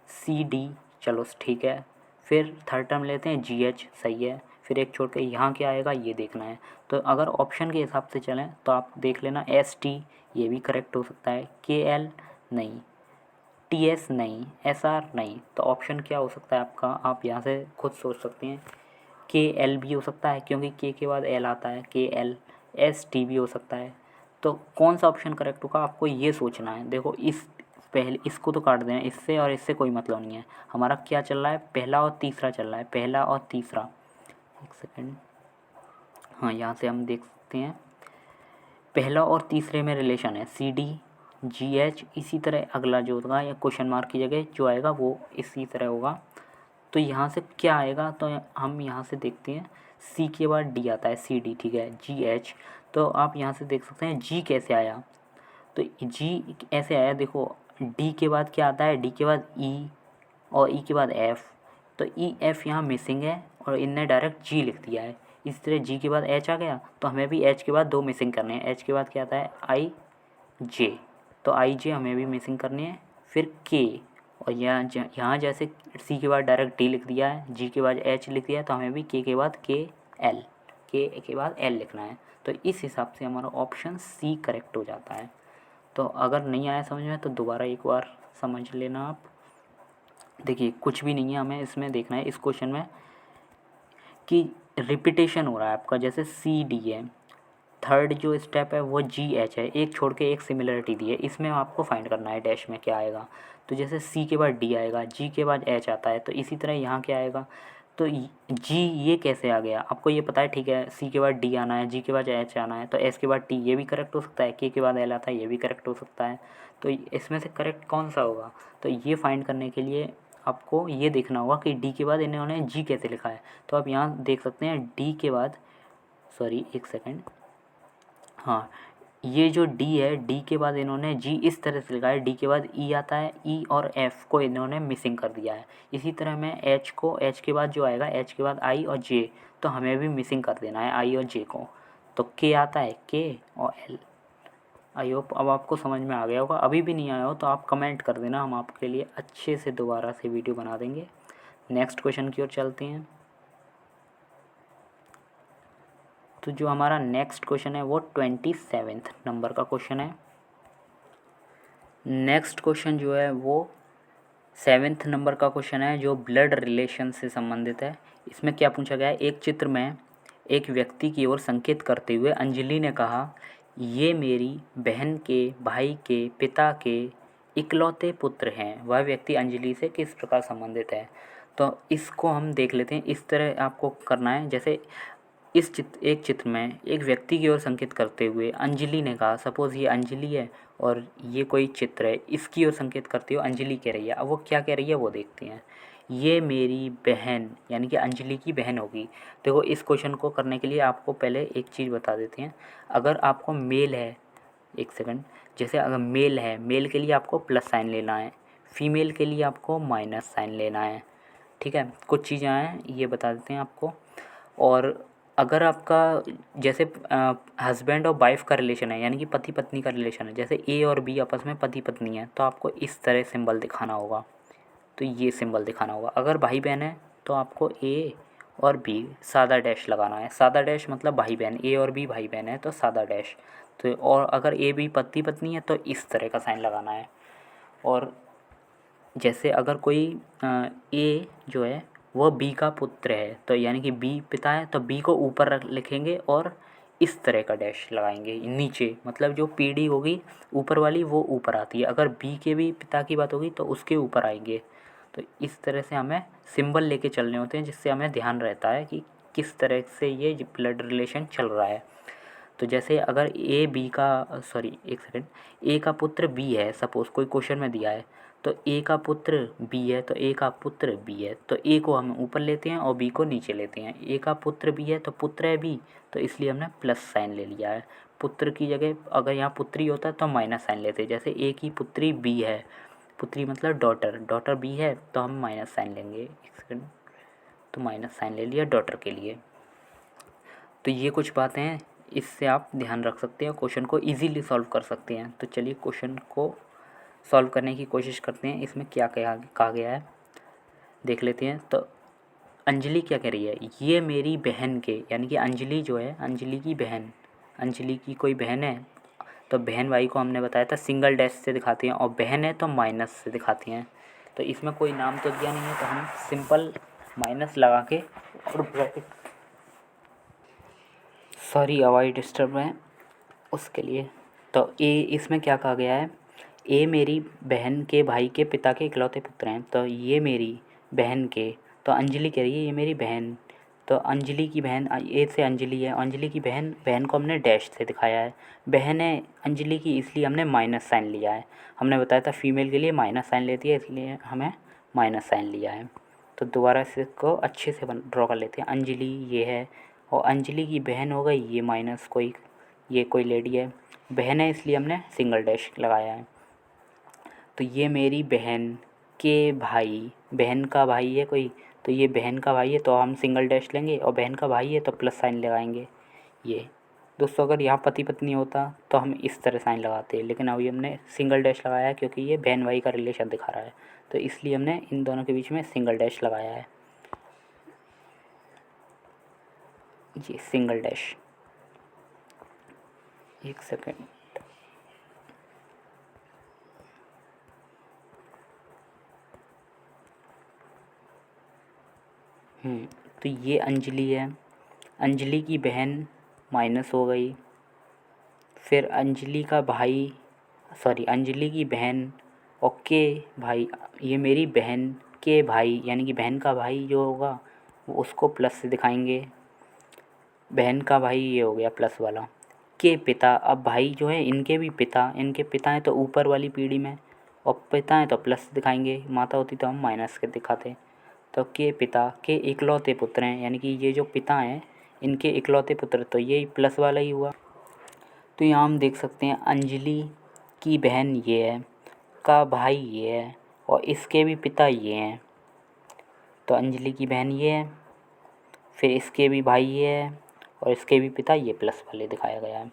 Speaker 1: सी डी चलो ठीक है। फिर थर्ड टर्म लेते हैं जी एच, सही है। फिर एक छोड़ के यहाँ क्या आएगा ये देखना है। तो अगर ऑप्शन के हिसाब से चलें तो आप देख लेना एस टी ये भी करेक्ट हो सकता है, के एल नहीं, टी एस नहीं, एस आर नहीं। तो ऑप्शन क्या हो सकता है आपका, आप यहाँ से खुद सोच सकते हैं। के एल भी हो सकता है क्योंकि के बाद एल आता है, के एल। एस टी भी हो सकता है। तो कौन सा ऑप्शन करेक्ट होगा आपको ये सोचना है। देखो इस पहले इसको तो काट दें, इससे और इससे कोई मतलब नहीं है। हमारा क्या चल रहा है, पहला और तीसरा चल रहा है, पहला और तीसरा। एक सेकेंड, हाँ यहाँ से हम देख सकते हैं पहला और तीसरे में रिलेशन है सी डी जी एच। इसी तरह अगला जो होगा या क्वेश्चन मार्क की जगह जो आएगा वो इसी तरह होगा। तो यहाँ से क्या आएगा, तो हम यहाँ से देखते हैं सी के बाद डी आता है, सी डी ठीक है, जी एच। तो आप यहाँ से देख सकते हैं जी कैसे आया, तो जी ऐसे आया। देखो डी के बाद क्या आता है, डी के बाद ई और ई के बाद एफ़। तो ई एफ़ यहाँ मिसिंग है और इनने डायरेक्ट जी लिख दिया है। इस तरह जी के बाद एच आ गया, तो हमें भी एच के बाद दो मिसिंग करने हैं। एच के बाद क्या आता है आई जे, तो आई जे हमें भी मिसिंग करनी है। फिर के, और यहाँ जैसे सी के बाद डायरेक्ट डी लिख दिया है, जी के बाद एच लिख दिया है, तो हमें भी के बाद एल, के बाद एल लिखना है। तो इस हिसाब से हमारा ऑप्शन सी करेक्ट हो जाता है। तो अगर नहीं आया समझ में तो दोबारा एक बार समझ लेना आप। देखिए कुछ भी नहीं है, हमें इसमें देखना है इस क्वेश्चन में कि रिपीटेशन हो रहा है आपका। जैसे सी डी है, थर्ड जो स्टेप है वो जी एच है, एक छोड़ के एक सिमिलरिटी दी है, इसमें आपको फाइंड करना है डैश में क्या आएगा। तो जैसे सी के बाद डी आएगा, जी के बाद एच आता है, तो इसी तरह यहाँ क्या आएगा। तो जी ये कैसे आ गया आपको ये पता है, ठीक है। सी के बाद डी आना है, जी के बाद एच आना है, तो एस के बाद टी ये भी करेक्ट हो सकता है, के बाद एल आता है ये भी करेक्ट हो सकता है। तो इसमें से करेक्ट कौन सा होगा, तो ये फाइंड करने के लिए आपको ये देखना होगा कि डी के बाद इन्होंने जी कैसे लिखा है। तो आप यहाँ देख सकते हैं डी के बाद, सॉरी एक सेकेंड, हाँ ये जो डी है, डी के बाद इन्होंने जी इस तरह से लिखा है, डी के बाद ई आता है, ई और एफ़ को इन्होंने मिसिंग कर दिया है। इसी तरह मैं एच को, एच के बाद जो आएगा, एच के बाद आई और जे, तो हमें भी मिसिंग कर देना है आई और जे को। तो के आता है, के और एल। आई होप अब आपको समझ में आ गया होगा। अभी भी नहीं आया हो तो आप कमेंट कर देना, हम आपके लिए अच्छे से दोबारा से वीडियो बना देंगे। नेक्स्ट क्वेश्चन की ओर चलते हैं। तो जो हमारा नेक्स्ट क्वेश्चन है वो 27 नंबर का क्वेश्चन है। नेक्स्ट क्वेश्चन जो है वो 7 नंबर का क्वेश्चन है जो ब्लड रिलेशन से संबंधित है। इसमें क्या पूछा गया है, एक चित्र में एक व्यक्ति की ओर संकेत करते हुए अंजलि ने कहा, ये मेरी बहन के भाई के पिता के इकलौते पुत्र हैं। वह व्यक्ति अंजलि से किस प्रकार संबंधित है। तो इसको हम देख लेते हैं। इस तरह आपको करना है, जैसे एक चित्र में एक व्यक्ति की ओर संकेत करते हुए अंजलि ने कहा, सपोज़ ये अंजलि है और ये कोई चित्र है, इसकी ओर संकेत करते हुए अंजलि कह रही है। अब वो क्या कह रही है वो देखते हैं। ये मेरी बहन यानी कि अंजलि की बहन होगी। देखो इस क्वेश्चन को करने के लिए आपको पहले एक चीज़ बता देते हैं। अगर आपको मेल है, एक सेकंड, जैसे अगर मेल है, मेल के लिए आपको प्लस साइन लेना है, फीमेल के लिए आपको माइनस साइन लेना है, ठीक है। कुछ चीज़ें हैं ये बता देते हैं आपको। और अगर आपका जैसे हस्बैंड और वाइफ का रिलेशन है यानी कि पति पत्नी का रिलेशन है, जैसे ए और बी आपस में पति पत्नी है, तो आपको इस तरह सिंबल दिखाना होगा। तो ये सिंबल दिखाना होगा। अगर भाई बहन है तो आपको ए और बी सादा डैश लगाना है। सादा डैश मतलब भाई बहन, ए और बी भाई बहन है तो सादा डैश। तो और अगर ए बी पति पत्नी है तो इस तरह का साइन लगाना है। और जैसे अगर कोई ए जो है वह बी का पुत्र है, तो यानी कि बी पिता है, तो बी को ऊपर रख लिखेंगे और इस तरह का डैश लगाएंगे नीचे, मतलब जो पीढ़ी होगी ऊपर वाली वो ऊपर आती है। अगर बी के भी पिता की बात होगी तो उसके ऊपर आएंगे। तो इस तरह से हमें सिंबल लेके चलने होते हैं, जिससे हमें ध्यान रहता है कि किस तरह से ये ब्लड रिलेशन चल रहा है। तो जैसे अगर ए बी का, सॉरी एक सेकेंड, ए का पुत्र बी है, सपोज़ कोई क्वेश्चन में दिया है, तो ए का पुत्र बी है तो ए का पुत्र बी है, तो ए को हम ऊपर लेते हैं और बी को नीचे लेते हैं। ए का पुत्र बी है तो पुत्र है बी, तो इसलिए हमने प्लस साइन ले लिया है। पुत्र की जगह अगर यहाँ पुत्री होता तो माइनस साइन लेते। जैसे ए की पुत्री बी है, पुत्री मतलब डॉटर, डॉटर बी है तो हम माइनस साइन लेंगे। एक सेकेंड, तो माइनस साइन ले लिया डॉटर के लिए। तो ये कुछ बातें हैं इससे आप ध्यान रख सकते हैं, क्वेश्चन को इजीली सॉल्व कर सकते हैं। तो चलिए क्वेश्चन को सॉल्व करने की कोशिश करते हैं। इसमें क्या कहा गया है देख लेते हैं। तो अंजलि क्या कह रही है, ये मेरी बहन के, यानी कि अंजलि जो है, अंजलि की बहन, अंजलि की कोई बहन है। तो बहन भाई को हमने बताया था सिंगल डैश से दिखाते हैं, और बहन है तो माइनस से दिखाती हैं। तो इसमें कोई नाम तो दिया नहीं है, तो हम सिंपल माइनस लगा के और ब्रैकेट, सॉरी आवाज़ डिस्टर्ब है उसके लिए। तो ए, इसमें क्या कहा गया है, ए मेरी बहन के भाई के पिता के इकलौते पुत्र हैं। तो ये मेरी बहन के, तो अंजलि कह रही है ये मेरी बहन, तो अंजलि की बहन, ए से अंजलि है, अंजलि की बहन, बहन को हमने डैश से दिखाया है। बहन है अंजलि की, इसलिए हमने माइनस साइन लिया है। हमने बताया था फीमेल के लिए माइनस साइन लेती है, इसलिए हमें माइनस साइन लिया है। तो दोबारा इसको अच्छे से ड्रॉ कर लेते हैं। अंजलि ये है, और अंजलि की बहन हो गई ये माइनस कोई, ये कोई लेडी है, बहन है इसलिए हमने सिंगल डैश लगाया है। तो ये मेरी बहन के भाई, बहन का भाई है कोई, तो ये बहन का भाई है तो हम सिंगल डैश लेंगे, और बहन का भाई है तो प्लस साइन लगाएंगे। ये दोस्तों अगर यहाँ पति पत्नी होता तो हम इस तरह साइन लगाते, लेकिन अभी हमने सिंगल डैश लगाया है क्योंकि ये बहन भाई का रिलेशन दिखा रहा है, तो इसलिए हमने इन दोनों के बीच में सिंगल डैश लगाया है। ये सिंगल डैश, एक सेकेंड। तो ये अंजलि है, अंजलि की बहन माइनस हो गई, फिर अंजलि का भाई, सॉरी अंजलि की बहन और के भाई, ये मेरी बहन के भाई, यानी कि बहन का भाई जो होगा वो उसको प्लस से दिखाएंगे। बहन का भाई ये हो गया प्लस वाला। के पिता, अब भाई जो है इनके भी पिता, इनके पिता हैं तो ऊपर वाली पीढ़ी में, और पिता हैं तो प्लस दिखाएंगे, माता होती तो हम माइनस के दिखाते। तो के पिता के इकलौते पुत्र हैं, यानी कि ये जो पिता हैं इनके इकलौते पुत्र, तो ये प्लस वाला ही हुआ। तो यहाँ हम देख सकते हैं अंजलि की बहन ये है, का भाई ये है, और इसके भी पिता ये हैं। तो अंजलि की बहन ये है, फिर इसके भी भाई ये है, और इसके भी पिता ये प्लस वाले दिखाया गया है।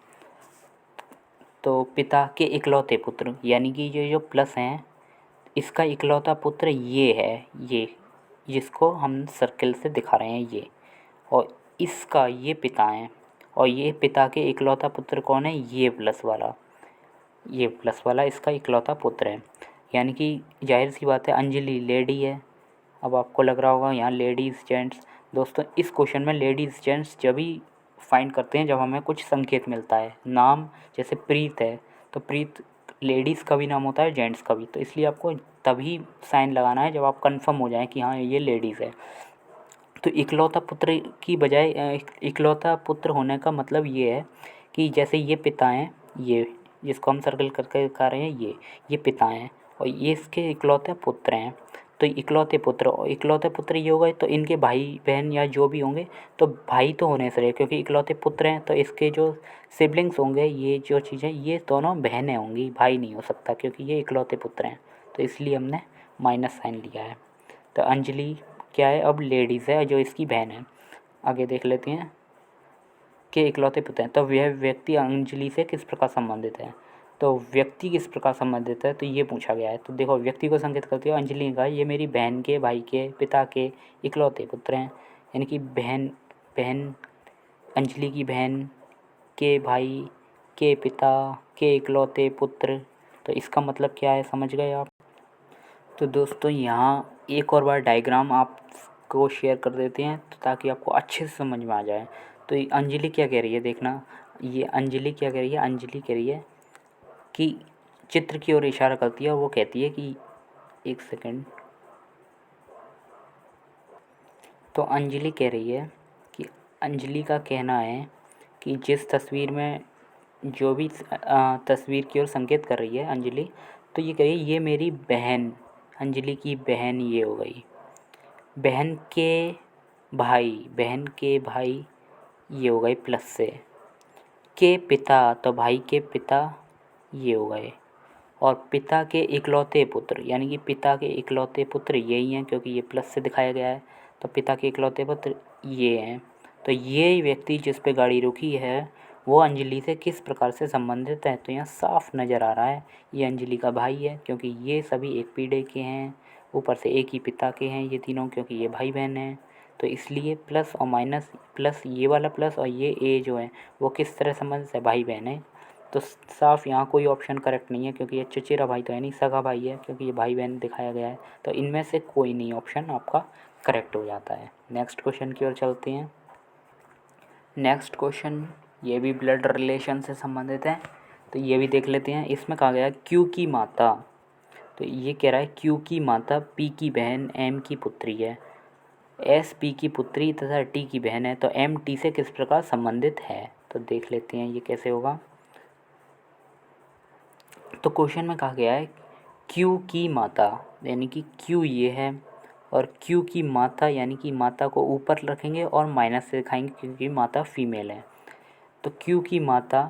Speaker 1: तो पिता के इकलौते पुत्र, यानी कि ये जो प्लस हैं इसका इकलौता पुत्र ये है, ये जिसको हम सर्किल से दिखा रहे हैं ये, और इसका ये पिता हैं, और ये पिता के इकलौता पुत्र कौन है, ये प्लस वाला, ये प्लस वाला इसका इकलौता पुत्र है। यानी कि जाहिर सी बात है अंजलि लेडी है। अब आपको लग रहा होगा यहाँ लेडीज़ जेंट्स, दोस्तों इस क्वेश्चन में लेडीज़ जेंट्स जब ही फाइंड करते हैं जब हमें कुछ संकेत मिलता है। नाम जैसे प्रीत है, तो प्रीत लेडीज़ का भी नाम होता है जेंट्स का भी, तो इसलिए आपको तभी साइन लगाना है जब आप कंफर्म हो जाएं कि हाँ ये लेडीज़ है। तो इकलौता पुत्र की बजाय इकलौता पुत्र होने का मतलब ये है कि जैसे ये पिता हैं, ये जिसको हम सर्कल करके दिखा रहे हैं ये पिता हैं, और ये इसके इकलौते पुत्र हैं। तो इकलौते पुत्र, और इकलौते पुत्र ये हो गए तो इनके भाई बहन या जो भी होंगे, तो भाई तो होने से रहे क्योंकि इकलौते पुत्र हैं, तो इसके जो सिबलिंग्स होंगे, ये जो चीज़ें, ये दोनों बहनें होंगी, भाई नहीं हो सकता क्योंकि ये इकलौते पुत्र हैं। तो इसलिए हमने माइनस साइन लिया है। तो अंजलि क्या है, अब लेडीज़ है जो इसकी बहन है। आगे देख लेते हैं कि इकलौते पुत्र हैं, तो वह व्यक्ति अंजलि से किस प्रकार संबंधित है। तो व्यक्ति किस प्रकार संबंधित है, तो ये पूछा गया है। तो देखो व्यक्ति को संकेत करती है अंजलि का, ये मेरी बहन के भाई के पिता के इकलौते पुत्र हैं, यानी कि बहन बहन अंजलि की बहन के भाई के पिता के इकलौते पुत्र। तो इसका मतलब क्या है, समझ गए आप। तो दोस्तों यहाँ एक और बार डायग्राम आपको शेयर कर देते हैं तो ताकि आपको अच्छे से समझ में आ जाए। तो ये अंजलि क्या कह रही है, देखना, ये अंजलि क्या कह रही है, अंजलि कह रही है कि चित्र की ओर इशारा करती है, और वो कहती है कि एक सेकंड। तो अंजलि कह रही है कि अंजलि का कहना है कि जिस तस्वीर में जो भी तस्वीर की ओर संकेत कर रही है अंजलि, तो ये कह रही है ये मेरी बहन, अंजलि की बहन ये हो गई, बहन के भाई, बहन के भाई ये हो गए प्लस से, के पिता, तो भाई के पिता ये हो गए, और पिता के इकलौते पुत्र, यानी कि पिता के इकलौते पुत्र यही हैं क्योंकि ये प्लस से दिखाया गया है। तो पिता के इकलौते पुत्र ये हैं। तो ये व्यक्ति जिस पे गाड़ी रुकी है वो अंजलि से किस प्रकार से संबंधित है। तो यहाँ साफ नज़र आ रहा है ये अंजलि का भाई है, क्योंकि ये सभी एक पीढ़े के हैं, ऊपर से एक ही पिता के हैं ये तीनों, क्योंकि ये भाई बहन हैं। तो इसलिए प्लस और माइनस, प्लस ये वाला प्लस और ये ए जो है वो किस तरह संबंधित है, भाई बहन है। तो साफ यहाँ कोई ऑप्शन करेक्ट नहीं है, क्योंकि ये चचेरा भाई तो है नहीं, सगा भाई है, क्योंकि ये भाई बहन दिखाया गया है। तो इनमें से कोई नहीं ऑप्शन आपका करेक्ट हो जाता है। नेक्स्ट क्वेश्चन की ओर चलते हैं। नेक्स्ट क्वेश्चन ये भी ब्लड रिलेशन से संबंधित है, तो ये भी देख लेते हैं। इसमें कहा गया क्यू की माता, तो ये कह रहा है क्यू की माता पी की बहन एम की पुत्री है, एस पी की पुत्री तथा टी की बहन है, तो एम टी से किस प्रकार संबंधित है। तो देख लेते हैं ये कैसे होगा। तो क्वेश्चन में कहा गया है क्यू की माता, यानी कि क्यू ये है और क्यू की माता यानी कि माता को ऊपर रखेंगे और माइनस से दिखाएंगे क्योंकि माता फीमेल है। तो क्यू की माता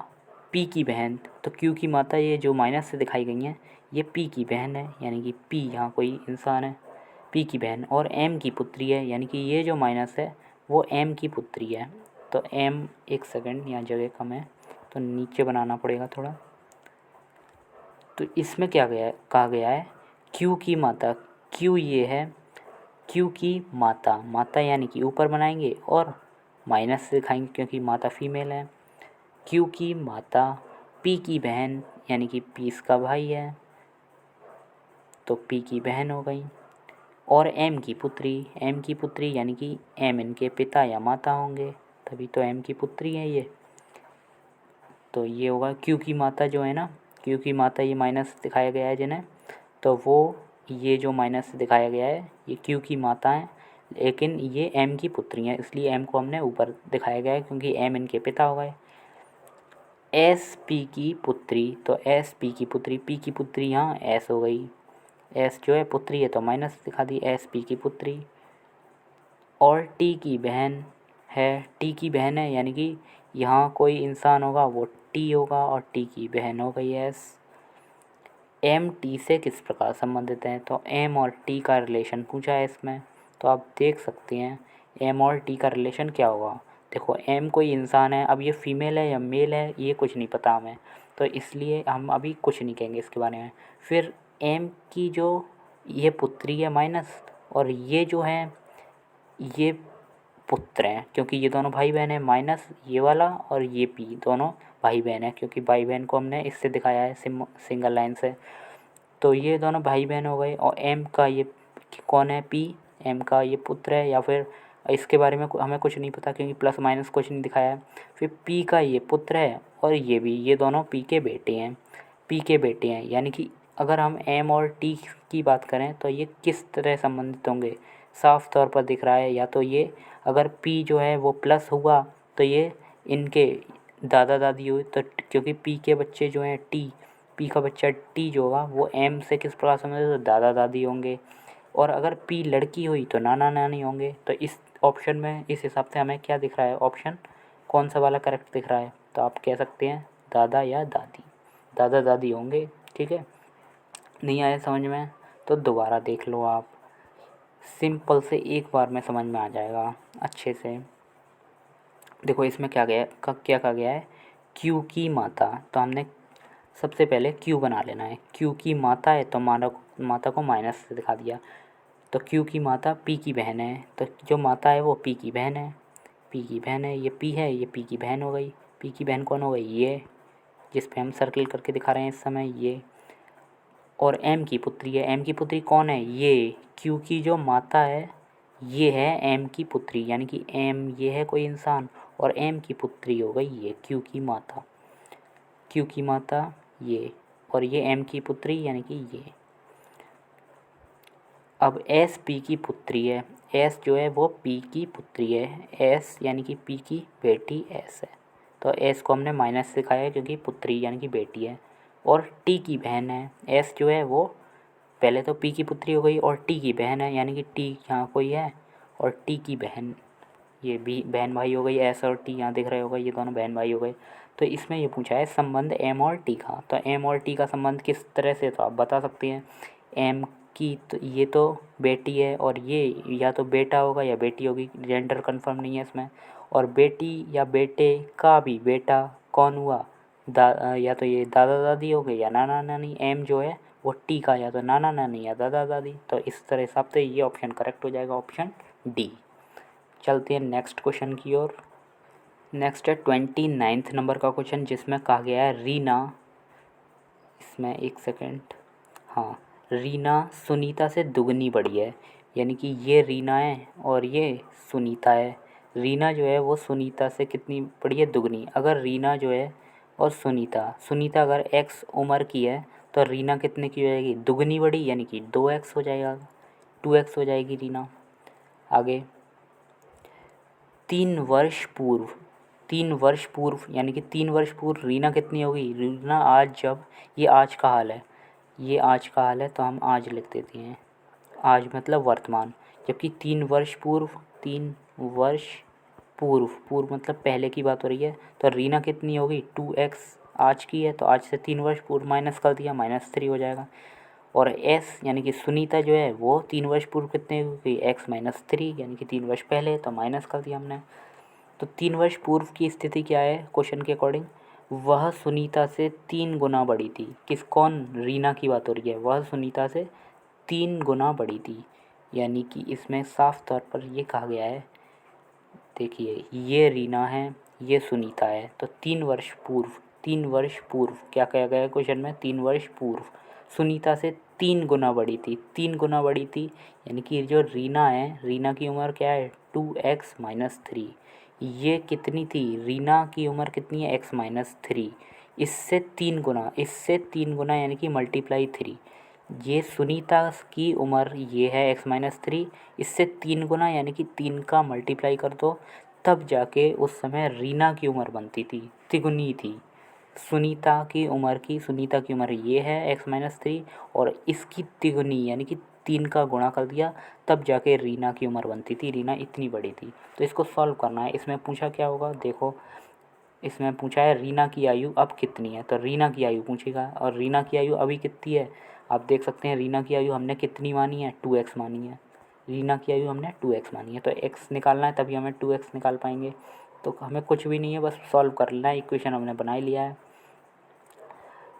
Speaker 1: पी की बहन, तो क्यू की माता ये जो माइनस से दिखाई गई हैं ये पी की बहन है, यानी कि पी यहाँ कोई इंसान है, पी की बहन, और एम की पुत्री है, यानी कि ये जो माइनस है वो एम की पुत्री है। तो एम, एक सेकंड यहाँ जगह कम है तो नीचे बनाना पड़ेगा थोड़ा। तो इसमें क्या गया कहा गया है क्यू की माता, क्यू ये है, क्यू की माता, माता यानी कि ऊपर बनाएंगे और माइनस से दिखाएंगे क्योंकि माता फीमेल है। क्यू की माता पी की बहन, यानी कि पी इसका भाई है तो पी की बहन हो गई, और एम की पुत्री, एम की पुत्री यानी कि एम इनके पिता या माता होंगे, तभी तो एम की पुत्री है ये। तो ये होगा क्यू की माता जो है ना, क्यू की माता ये माइनस दिखाया गया है जिन्हें, तो वो ये जो माइनस दिखाया गया है ये क्यू की माता है, लेकिन ये एम की पुत्री हैं, इसलिए एम को हमने ऊपर दिखाया गया है क्योंकि एम इनके पिता हो गए। एस पी की पुत्री, तो एस पी की पुत्री, पी की पुत्री यहाँ एस हो गई, एस जो है पुत्री है तो माइनस दिखा दी, एस पी की पुत्री। और टी की बहन है, टी की बहन है यानी कि यहाँ कोई इंसान होगा वो टी होगा और टी की बहन हो गई एस। एम टी से किस प्रकार संबंधित हैं, तो एम और टी का रिलेशन पूछा है इसमें, तो आप देख सकते हैं एम और टी का रिलेशन क्या होगा। देखो एम कोई इंसान है, अब ये फीमेल है या मेल है ये कुछ नहीं पता हमें, तो इसलिए हम अभी कुछ नहीं कहेंगे इसके बारे में। फिर एम की जो ये पुत्री है माइनस, और ये जो है ये पुत्र हैं क्योंकि ये दोनों भाई बहन हैं, माइनस ये वाला और ये पी दोनों भाई बहन हैं, क्योंकि भाई बहन को हमने इससे दिखाया है सिंगल लाइन से। तो ये दोनों भाई बहन हो गए, और एम का ये कौन है, पी, एम का ये पुत्र है, या फिर इसके बारे में हमें कुछ नहीं पता क्योंकि प्लस माइनस कुछ नहीं दिखाया है। फिर पी का ये पुत्र है और ये भी, ये दोनों पी के बेटे हैं, पी के बेटे हैं, यानी कि अगर हम एम और टी की बात करें तो ये किस तरह संबंधित होंगे, साफ तौर पर दिख रहा है। या तो ये अगर पी जो है वो प्लस हुआ तो ये इनके दादा दादी हुए, तो क्योंकि पी के बच्चे जो हैं टी, पी का बच्चा टी जो होगा वो एम से किस प्रकार संबंधित, तो दादा दादी होंगे। और अगर पी लड़की हुई तो नाना नानी होंगे। तो इस ऑप्शन में इस हिसाब से हमें क्या दिख रहा है, ऑप्शन कौन सा वाला करेक्ट दिख रहा है, तो आप कह सकते हैं दादा या दादी, दादा दादी होंगे। ठीक है, नहीं आया समझ में तो दोबारा देख लो आप, सिंपल से एक बार में समझ में आ जाएगा अच्छे से। देखो इसमें क्या कहा गया है क्यू की माता, तो हमने सबसे पहले क्यू बना लेना है, क्यू की माता है तो माता को माइनस से दिखा दिया। तो क्यू की माता पी की बहन है, तो जो माता है वो पी की बहन है, पी की बहन है, ये पी है, ये पी की बहन हो गई। पी की बहन कौन हो गई, ये जिस पे हम सर्कल करके दिखा रहे हैं इस समय ये। और एम की पुत्री है, एम की पुत्री कौन है, ये क्यू की जो माता है ये है एम की पुत्री, यानी कि एम ये है कोई इंसान और एम की पुत्री हो गई ये क्यू की माता, क्यू की माता ये, और ये एम की पुत्री यानी कि ये। अब एस पी की पुत्री है, एस जो है वो पी की पुत्री है, एस यानी कि पी की बेटी एस है, तो एस को हमने माइनस से दिखाया है क्योंकि पुत्री यानी कि बेटी है। और टी की बहन है, एस जो है वो पहले तो पी की पुत्री हो गई और टी की बहन है, यानी कि टी यहाँ कोई है और टी की बहन, ये भी बहन भाई हो गई, एस और टी यहाँ दिख रहे होगा, ये दोनों बहन भाई हो गए। तो इसमें ये पूछा है संबंध एम और टी का, तो एम और टी का संबंध किस तरह से, तो आप बता सकते हैं एम की तो ये तो बेटी है और ये या तो बेटा होगा या बेटी होगी, जेंडर कंफर्म नहीं है इसमें, और बेटी या बेटे का भी बेटा कौन हुआ, या तो ये दादा दादी हो गए या नाना नानी। एम जो है वो टी का या तो नाना नानी या दादा दादी। तो इस तरह हिसाब से ये ऑप्शन करेक्ट हो जाएगा, ऑप्शन डी। चलते हैं नेक्स्ट क्वेश्चन की ओर। नेक्स्ट है 29 नंबर का क्वेश्चन, जिसमें कहा गया है रीना, इसमें एक सेकेंड, हाँ, रीना सुनीता से दुगनी बड़ी है। यानी कि ये रीना है और ये सुनीता है। रीना जो है वो सुनीता से कितनी बड़ी है, दुगनी। अगर रीना जो है और सुनीता सुनीता अगर x उम्र की है तो रीना कितने की हो जाएगी, दुगनी बड़ी, यानी कि 2x हो जाएगा, 2x हो जाएगी रीना। आगे 3 वर्ष पूर्व यानी कि 3 वर्ष पूर्व रीना कितनी होगी, रीना आज, जब ये आज का हाल है, ये आज का हाल है तो हम आज लिख देते हैं, आज मतलब वर्तमान। जबकि 3 वर्ष पूर्व, 3 वर्ष पूर्व, पूर्व मतलब पहले की बात हो रही है, तो रीना कितनी होगी, 2x आज की है तो आज से 3 वर्ष पूर्व माइनस कर दिया, -3 हो जाएगा। और s यानी कि सुनीता जो है वो 3 वर्ष पूर्व कितने होगी, x -3 यानी कि 3 वर्ष पहले, तो माइनस कर दिया हमने। तो 3 वर्ष पूर्व की स्थिति क्या है क्वेश्चन के अकॉर्डिंग, वह सुनीता से 3 गुना बड़ी थी। कौन, रीना की बात हो रही है, वह सुनीता से 3 गुना बड़ी थी। यानी कि इसमें साफ तौर पर ये कहा गया है, देखिए ये रीना है, ये सुनीता है, तो 3 वर्ष पूर्व क्या कहा गया है क्वेश्चन में, 3 वर्ष पूर्व सुनीता से 3 गुना बड़ी थी, 3 गुना बड़ी थी। यानी कि जो रीना है, रीना की उम्र क्या है, 2x-3। ये कितनी थी, रीना की उम्र कितनी है, x-3, इससे 3 गुना यानी कि मल्टीप्लाई 3। ये सुनीता की उम्र ये है x-3, इससे 3 गुना यानी कि 3 का मल्टीप्लाई कर दो, तब जाके उस समय रीना की उम्र बनती थी, तिगुनी थी। सुनीता की उम्र ये है x-3 और इसकी तिगुनी यानी कि 3 का गुणा कर दिया, तब जाके रीना की उम्र बनती थी, रीना इतनी बड़ी थी। तो इसको सॉल्व करना है। इसमें पूछा क्या होगा, देखो इसमें पूछा है रीना की आयु अब कितनी है, तो रीना की आयु पूछेगा, और रीना की आयु अभी कितनी है, आप देख सकते हैं रीना की आयु हमने कितनी मानी है, 2x मानी है। रीना की आयु हमने 2x मानी है, तो x निकालना है तभी हमें 2x निकाल पाएंगे। तो हमें कुछ भी नहीं है, बस सॉल्व कर लेना है, इक्वेशन हमने बना ही लिया है।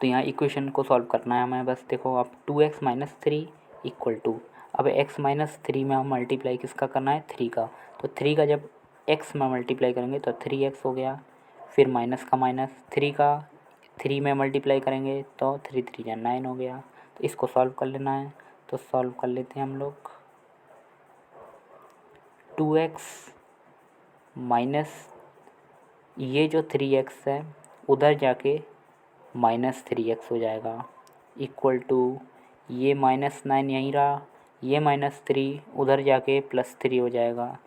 Speaker 1: तो यहाँ इक्वेशन को सॉल्व करना है हमें, बस देखो आप 2x-3 इक्वल टू, अब x-3 में हम मल्टीप्लाई किसका करना है, 3 का। तो 3 का जब x में मल्टीप्लाई करेंगे तो 3x हो गया, फिर माइनस का माइनस, 3 का 3 में मल्टीप्लाई करेंगे तो 3×3=9 हो गया। तो इसको सॉल्व कर लेना है, तो सॉल्व कर लेते हैं हम लोग। 2x माइनस ये जो 3x है उधर जाके -3x हो जाएगा, इक्वल टू ये -9 यहीं रहा, ये -3 उधर जाके +3 हो जाएगा।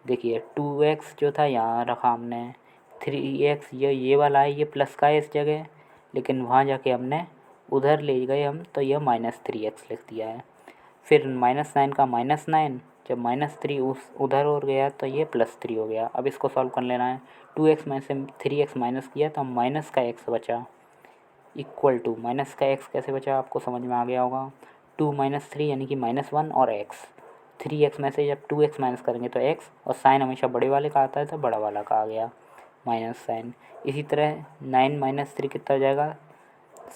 Speaker 1: देखिए 2x जो था यहाँ रखा हमने, 3x ये वाला है, ये प्लस का है इस जगह, लेकिन वहाँ जाके हमने उधर ले गए हम तो यह -3x लिख दिया है। फिर -9 का -9, जब -3 उधर हो गया तो ये +3 हो गया। अब इसको सॉल्व कर लेना है, 2x में से 3x माइनस किया तो माइनस का x बचा, इक्वल टू माइनस का x कैसे बचा आपको समझ में आ गया होगा, 2 - 3 यानी कि -1 और x, 3x में से जब 2x माइनस करेंगे तो x, और साइन हमेशा बड़े वाले का आता है तो बड़ा वाला का आ गया माइनस साइन। इसी तरह 9 - 3 कितना हो जाएगा,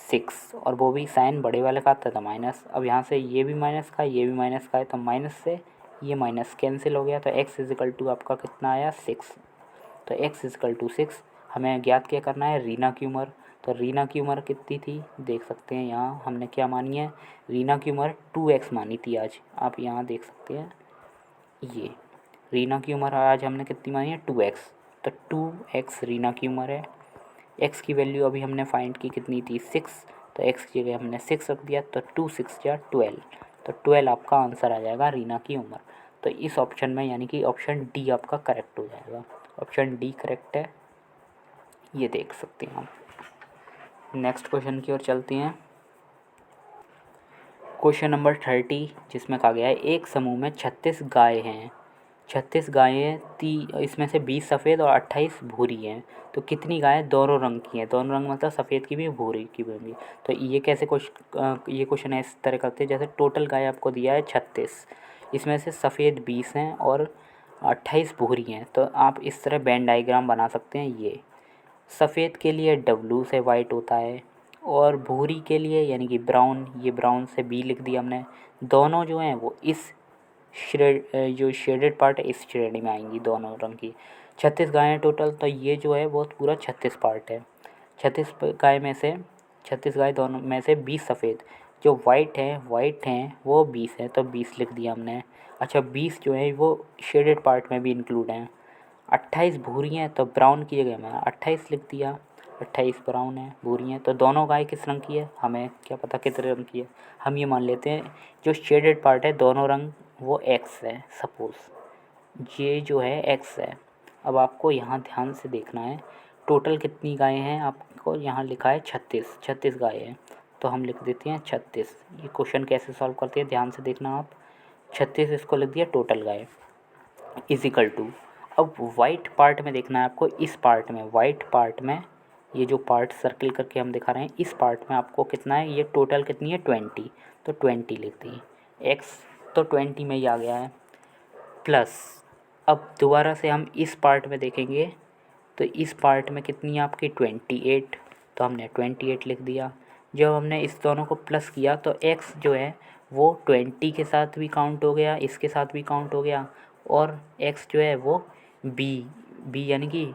Speaker 1: 6, और वो भी साइन बड़े वाले का आता था माइनस। अब यहाँ से ये भी माइनस का, ये भी माइनस का है, तो माइनस से ये माइनस कैंसिल हो गया, तो x आपका कितना आया, 6। तो x 6 हमें ज्ञात क्या करना है, रीना की उम्र। तो रीना की उम्र कितनी थी देख सकते हैं, यहाँ हमने क्या मानी है, रीना की उम्र 2x मानी थी आज, आप यहाँ देख सकते हैं, ये रीना की उम्र आज हमने कितनी मानी है, 2x। तो 2x रीना की उम्र है। x की वैल्यू अभी हमने फाइंड की कितनी थी, 6, तो x की जगह हमने 6 रख दिया, तो 2 × 6 = 12, तो 12 आपका आंसर आ जाएगा रीना की उम्र। तो इस ऑप्शन में यानी कि ऑप्शन डी आपका करेक्ट हो जाएगा, ऑप्शन डी करेक्ट है, ये देख सकते हैं आप। नेक्स्ट क्वेश्चन की ओर चलते हैं। क्वेश्चन नंबर 30, जिसमें कहा गया है एक समूह में 36 गाय हैं, 36 गायें, इसमें से 20 सफ़ेद और 28 भूरी हैं, तो कितनी गायें दोनों रंग की हैं, दोनों रंग मतलब सफ़ेद की भी भूरी की भी। तो ये कैसे ये क्वेश्चन है इस तरह करते हैं, जैसे टोटल गाय आपको दिया है 36, इसमें से सफ़ेद 20 हैं और 28 भूरी हैं, तो आप इस तरह वेन डायग्राम बना सकते हैं। ये सफ़ेद के लिए W से वाइट होता है, और भूरी के लिए यानी कि ब्राउन, ये ब्राउन से B लिख दिया हमने। दोनों जो हैं वो इस जो शेडेड पार्ट है इस श्रेणी में आएंगी दोनों रंग की। 36 गाय हैं टोटल, तो ये जो है वो पूरा 36 पार्ट है। 36 गाय दोनों में से 20 सफ़ेद, जो वाइट हैं वो 20 हैं, तो 20 लिख दिया हमने। अच्छा, 20 जो है वो शेडेड पार्ट में भी इंक्लूड हैं। 28 भूरी हैं, तो ब्राउन की जगह मैंने 28 लिख दिया। 28 ब्राउन है, भूरी हैं, तो दोनों गाय किस रंग की है, हमें क्या पता कितने रंग की है। हम ये मान लेते हैं जो शेडेड पार्ट है दोनों रंग वो एक्स है, सपोज़ ये जो है एक्स है। अब आपको यहाँ ध्यान से देखना है टोटल कितनी गायें हैं। आपको यहाँ लिखा है 36 गायें हैं, तो हम लिख देते हैं 36। ये क्वेश्चन कैसे सॉल्व करते हैं ध्यान से देखना आप। 36 इसको लिख दिया टोटल गाय इजिकल टू। अब वाइट पार्ट में देखना है आपको, इस पार्ट में वाइट पार्ट में ये जो पार्ट सर्कल करके हम दिखा रहे हैं इस पार्ट में आपको कितना है, ये टोटल कितनी है 20, तो 20 लिख दी। एक्स तो 20 में ही आ गया है, प्लस अब दोबारा से हम इस पार्ट में देखेंगे तो इस पार्ट में कितनी है आपकी 28, तो हमने 28 लिख दिया। जब हमने इस दोनों को प्लस किया तो x जो है वो 20 के साथ भी काउंट हो गया, इसके साथ भी काउंट हो गया, और x जो है वो b यानी कि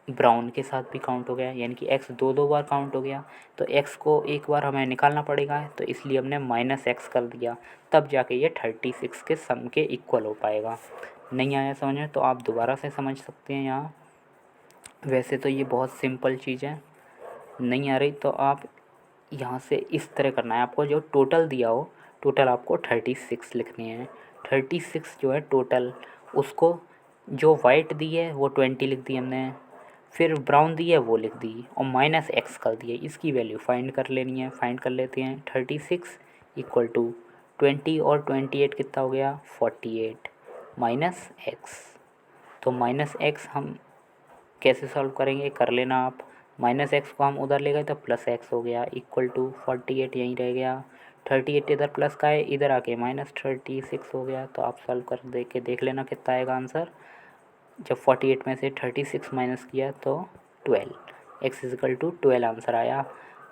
Speaker 1: ब्राउन के साथ भी काउंट हो गया, यानी कि x दो बार काउंट हो गया। तो x को एक बार हमें निकालना पड़ेगा, तो इसलिए हमने -x कर दिया, तब जाके ये 36 के सम के इक्वल हो पाएगा। नहीं आया समझ में तो आप दोबारा से समझ सकते हैं। यहाँ वैसे तो ये बहुत सिंपल चीज़ है, नहीं आ रही तो आप यहाँ से इस तरह करना है। आपको जो टोटल दिया हो, टोटल आपको 36 लिखनी है। 36 जो है टोटल, उसको जो वाइट दी है वो 20 लिख दी हमने, फिर ब्राउन दी है वो लिख दी, और -x कर दिए। इसकी वैल्यू फाइंड कर लेनी है, फाइंड कर लेते हैं। 36 इक्वल टू 20 और 28 कितना हो गया 48 -x। तो -x हम कैसे सॉल्व करेंगे, कर लेना आप। -x को हम उधर ले गए तो +x हो गया, इक्वल टू 48 यहीं रह गया। 38 इधर प्लस का है, इधर आके -36 हो गया। तो आप सॉल्व कर देख लेना कितना आएगा आंसर। जब 48 में से 36 माइनस किया तो 12, x इज़िकल टू 12 आंसर आया।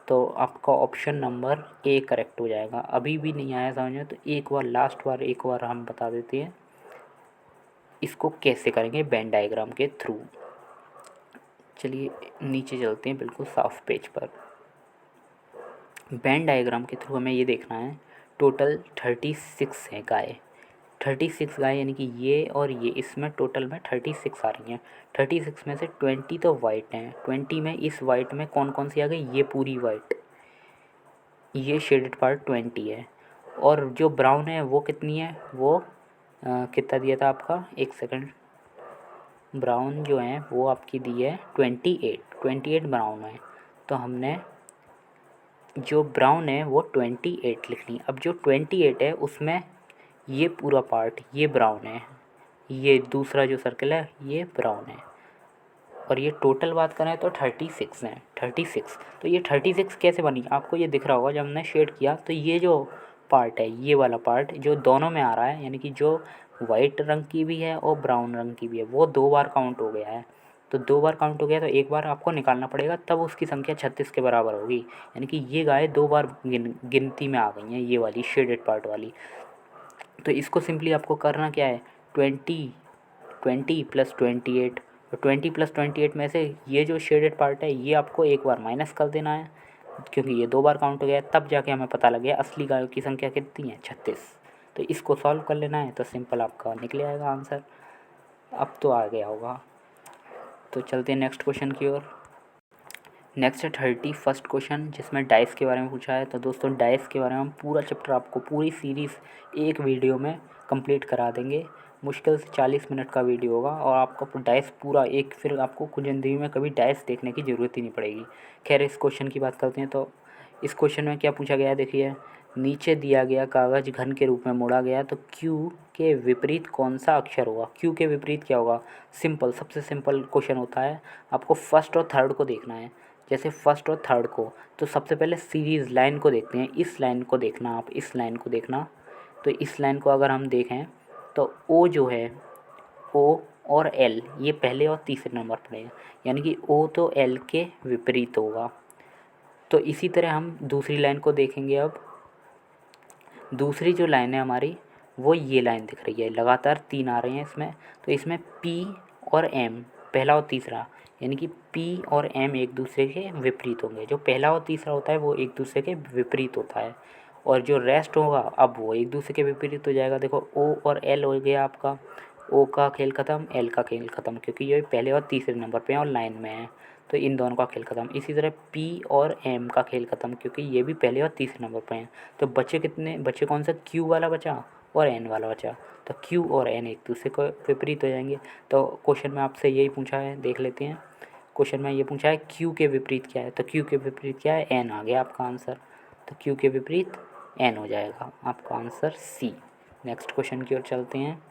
Speaker 1: तो आपका ऑप्शन नंबर ए करेक्ट हो जाएगा। अभी भी नहीं आया समझ में तो एक बार लास्ट बार एक बार हम बता देते हैं इसको कैसे करेंगे वेन डायग्राम के थ्रू। चलिए नीचे चलते हैं बिल्कुल साफ पेज पर। वेन डायग्राम के थ्रू हमें ये देखना है टोटल 36 है गाय। 36 गाय यानी कि ये और ये, इसमें टोटल में 36 आ रही हैं। 36 में से 20 तो वाइट हैं, 20 में इस वाइट में कौन कौन सी आ गई, ये पूरी वाइट, ये शेडेड पार्ट 20 है। और जो ब्राउन है वो कितनी है, वो कितना दिया था आपका, एक सेकंड, ब्राउन जो है वो आपकी दी है 28 ब्राउन है। तो हमने जो ब्राउन है वो 28 लिखनी। अब जो 28 है उसमें ये पूरा पार्ट ये ब्राउन है, ये दूसरा जो सर्कल है ये ब्राउन है, और ये टोटल बात करें तो 36 है। 36 तो ये 36 कैसे बनी, आपको ये दिख रहा होगा जब हमने शेड किया तो ये जो पार्ट है ये वाला पार्ट जो दोनों में आ रहा है, यानी कि जो वाइट रंग की भी है और ब्राउन रंग की भी है, वो 2 बार काउंट हो गया है। तो 2 बार काउंट हो गया तो एक बार आपको निकालना पड़ेगा, तब उसकी संख्या 36 के बराबर होगी। यानी कि ये गाय 2 बार गिनती में आ गई हैं, ये वाली शेडेड पार्ट वाली। तो इसको सिंपली आपको करना क्या है, 20 प्लस 28, तो 20 प्लस 28 में से ये जो शेडेड पार्ट है ये आपको एक बार माइनस कर देना है, क्योंकि ये 2 बार काउंट हो गया है। तब जाके हमें पता लग गया असली गायों की संख्या कितनी है, 36। तो इसको सॉल्व कर लेना है तो सिंपल आपका निकल आएगा आंसर। अब तो आ गया होगा। तो चलते हैं नेक्स्ट क्वेश्चन की ओर। नेक्स्ट है 31st क्वेश्चन, जिसमें डाइस के बारे में पूछा है। तो दोस्तों डाइस के बारे में हम पूरा चैप्टर आपको पूरी सीरीज़ एक वीडियो में कंप्लीट करा देंगे। मुश्किल से 40 मिनट का वीडियो होगा और आपका डाइस पूरा एक, फिर आपको कुछ ज़िंदगी में कभी डाइस देखने की ज़रूरत ही नहीं पड़ेगी। खैर इस क्वेश्चन की बात करते हैं। तो इस क्वेश्चन में क्या पूछा गया है, देखिए नीचे दिया गया कागज़ घन के रूप में मोड़ा गया तो Q के विपरीत कौन सा अक्षर होगा। Q के विपरीत क्या होगा, सिंपल, सबसे सिंपल क्वेश्चन होता है। आपको फर्स्ट और थर्ड को देखना है। जैसे फर्स्ट और थर्ड को, तो सबसे पहले सीरीज़ लाइन को देखते हैं। इस लाइन को देखना, आप इस लाइन को देखना। तो इस लाइन को अगर हम देखें तो ओ जो है, ओ और एल ये पहले और तीसरे नंबर पर है, यानी कि ओ तो एल के विपरीत होगा। तो इसी तरह हम दूसरी लाइन को देखेंगे। अब दूसरी जो लाइन है हमारी वो ये लाइन दिख रही है, लगातार 3 आ रहे हैं इसमें। तो इसमें पी और एम पहला और तीसरा, यानी कि पी और एम एक दूसरे के विपरीत होंगे। जो पहला और तीसरा होता है वो एक दूसरे के विपरीत होता है, और जो रेस्ट होगा अब वो एक दूसरे के विपरीत हो जाएगा। देखो ओ और एल हो गया आपका, ओ का खेल ख़त्म, एल का खेल ख़त्म, क्योंकि ये पहले और तीसरे नंबर पे हैं और लाइन में है, तो इन दोनों का खेल ख़त्म। इसी तरह पी और एम का खेल ख़त्म, क्योंकि ये भी पहले और तीसरे नंबर पे हैं। तो बचे कितने, बचे कौन सा, क्यू वाला बचा और एन वाला बचा। तो क्यू और एन एक दूसरे को विपरीत हो जाएंगे। तो क्वेश्चन में आपसे यही पूछा है, देख लेते हैं। क्वेश्चन में ये पूछा है क्यू के विपरीत क्या है, तो क्यू के विपरीत क्या है, एन आ गया आपका आंसर। तो क्यू के विपरीत एन हो जाएगा आपका आंसर सी। नेक्स्ट क्वेश्चन की ओर चलते हैं।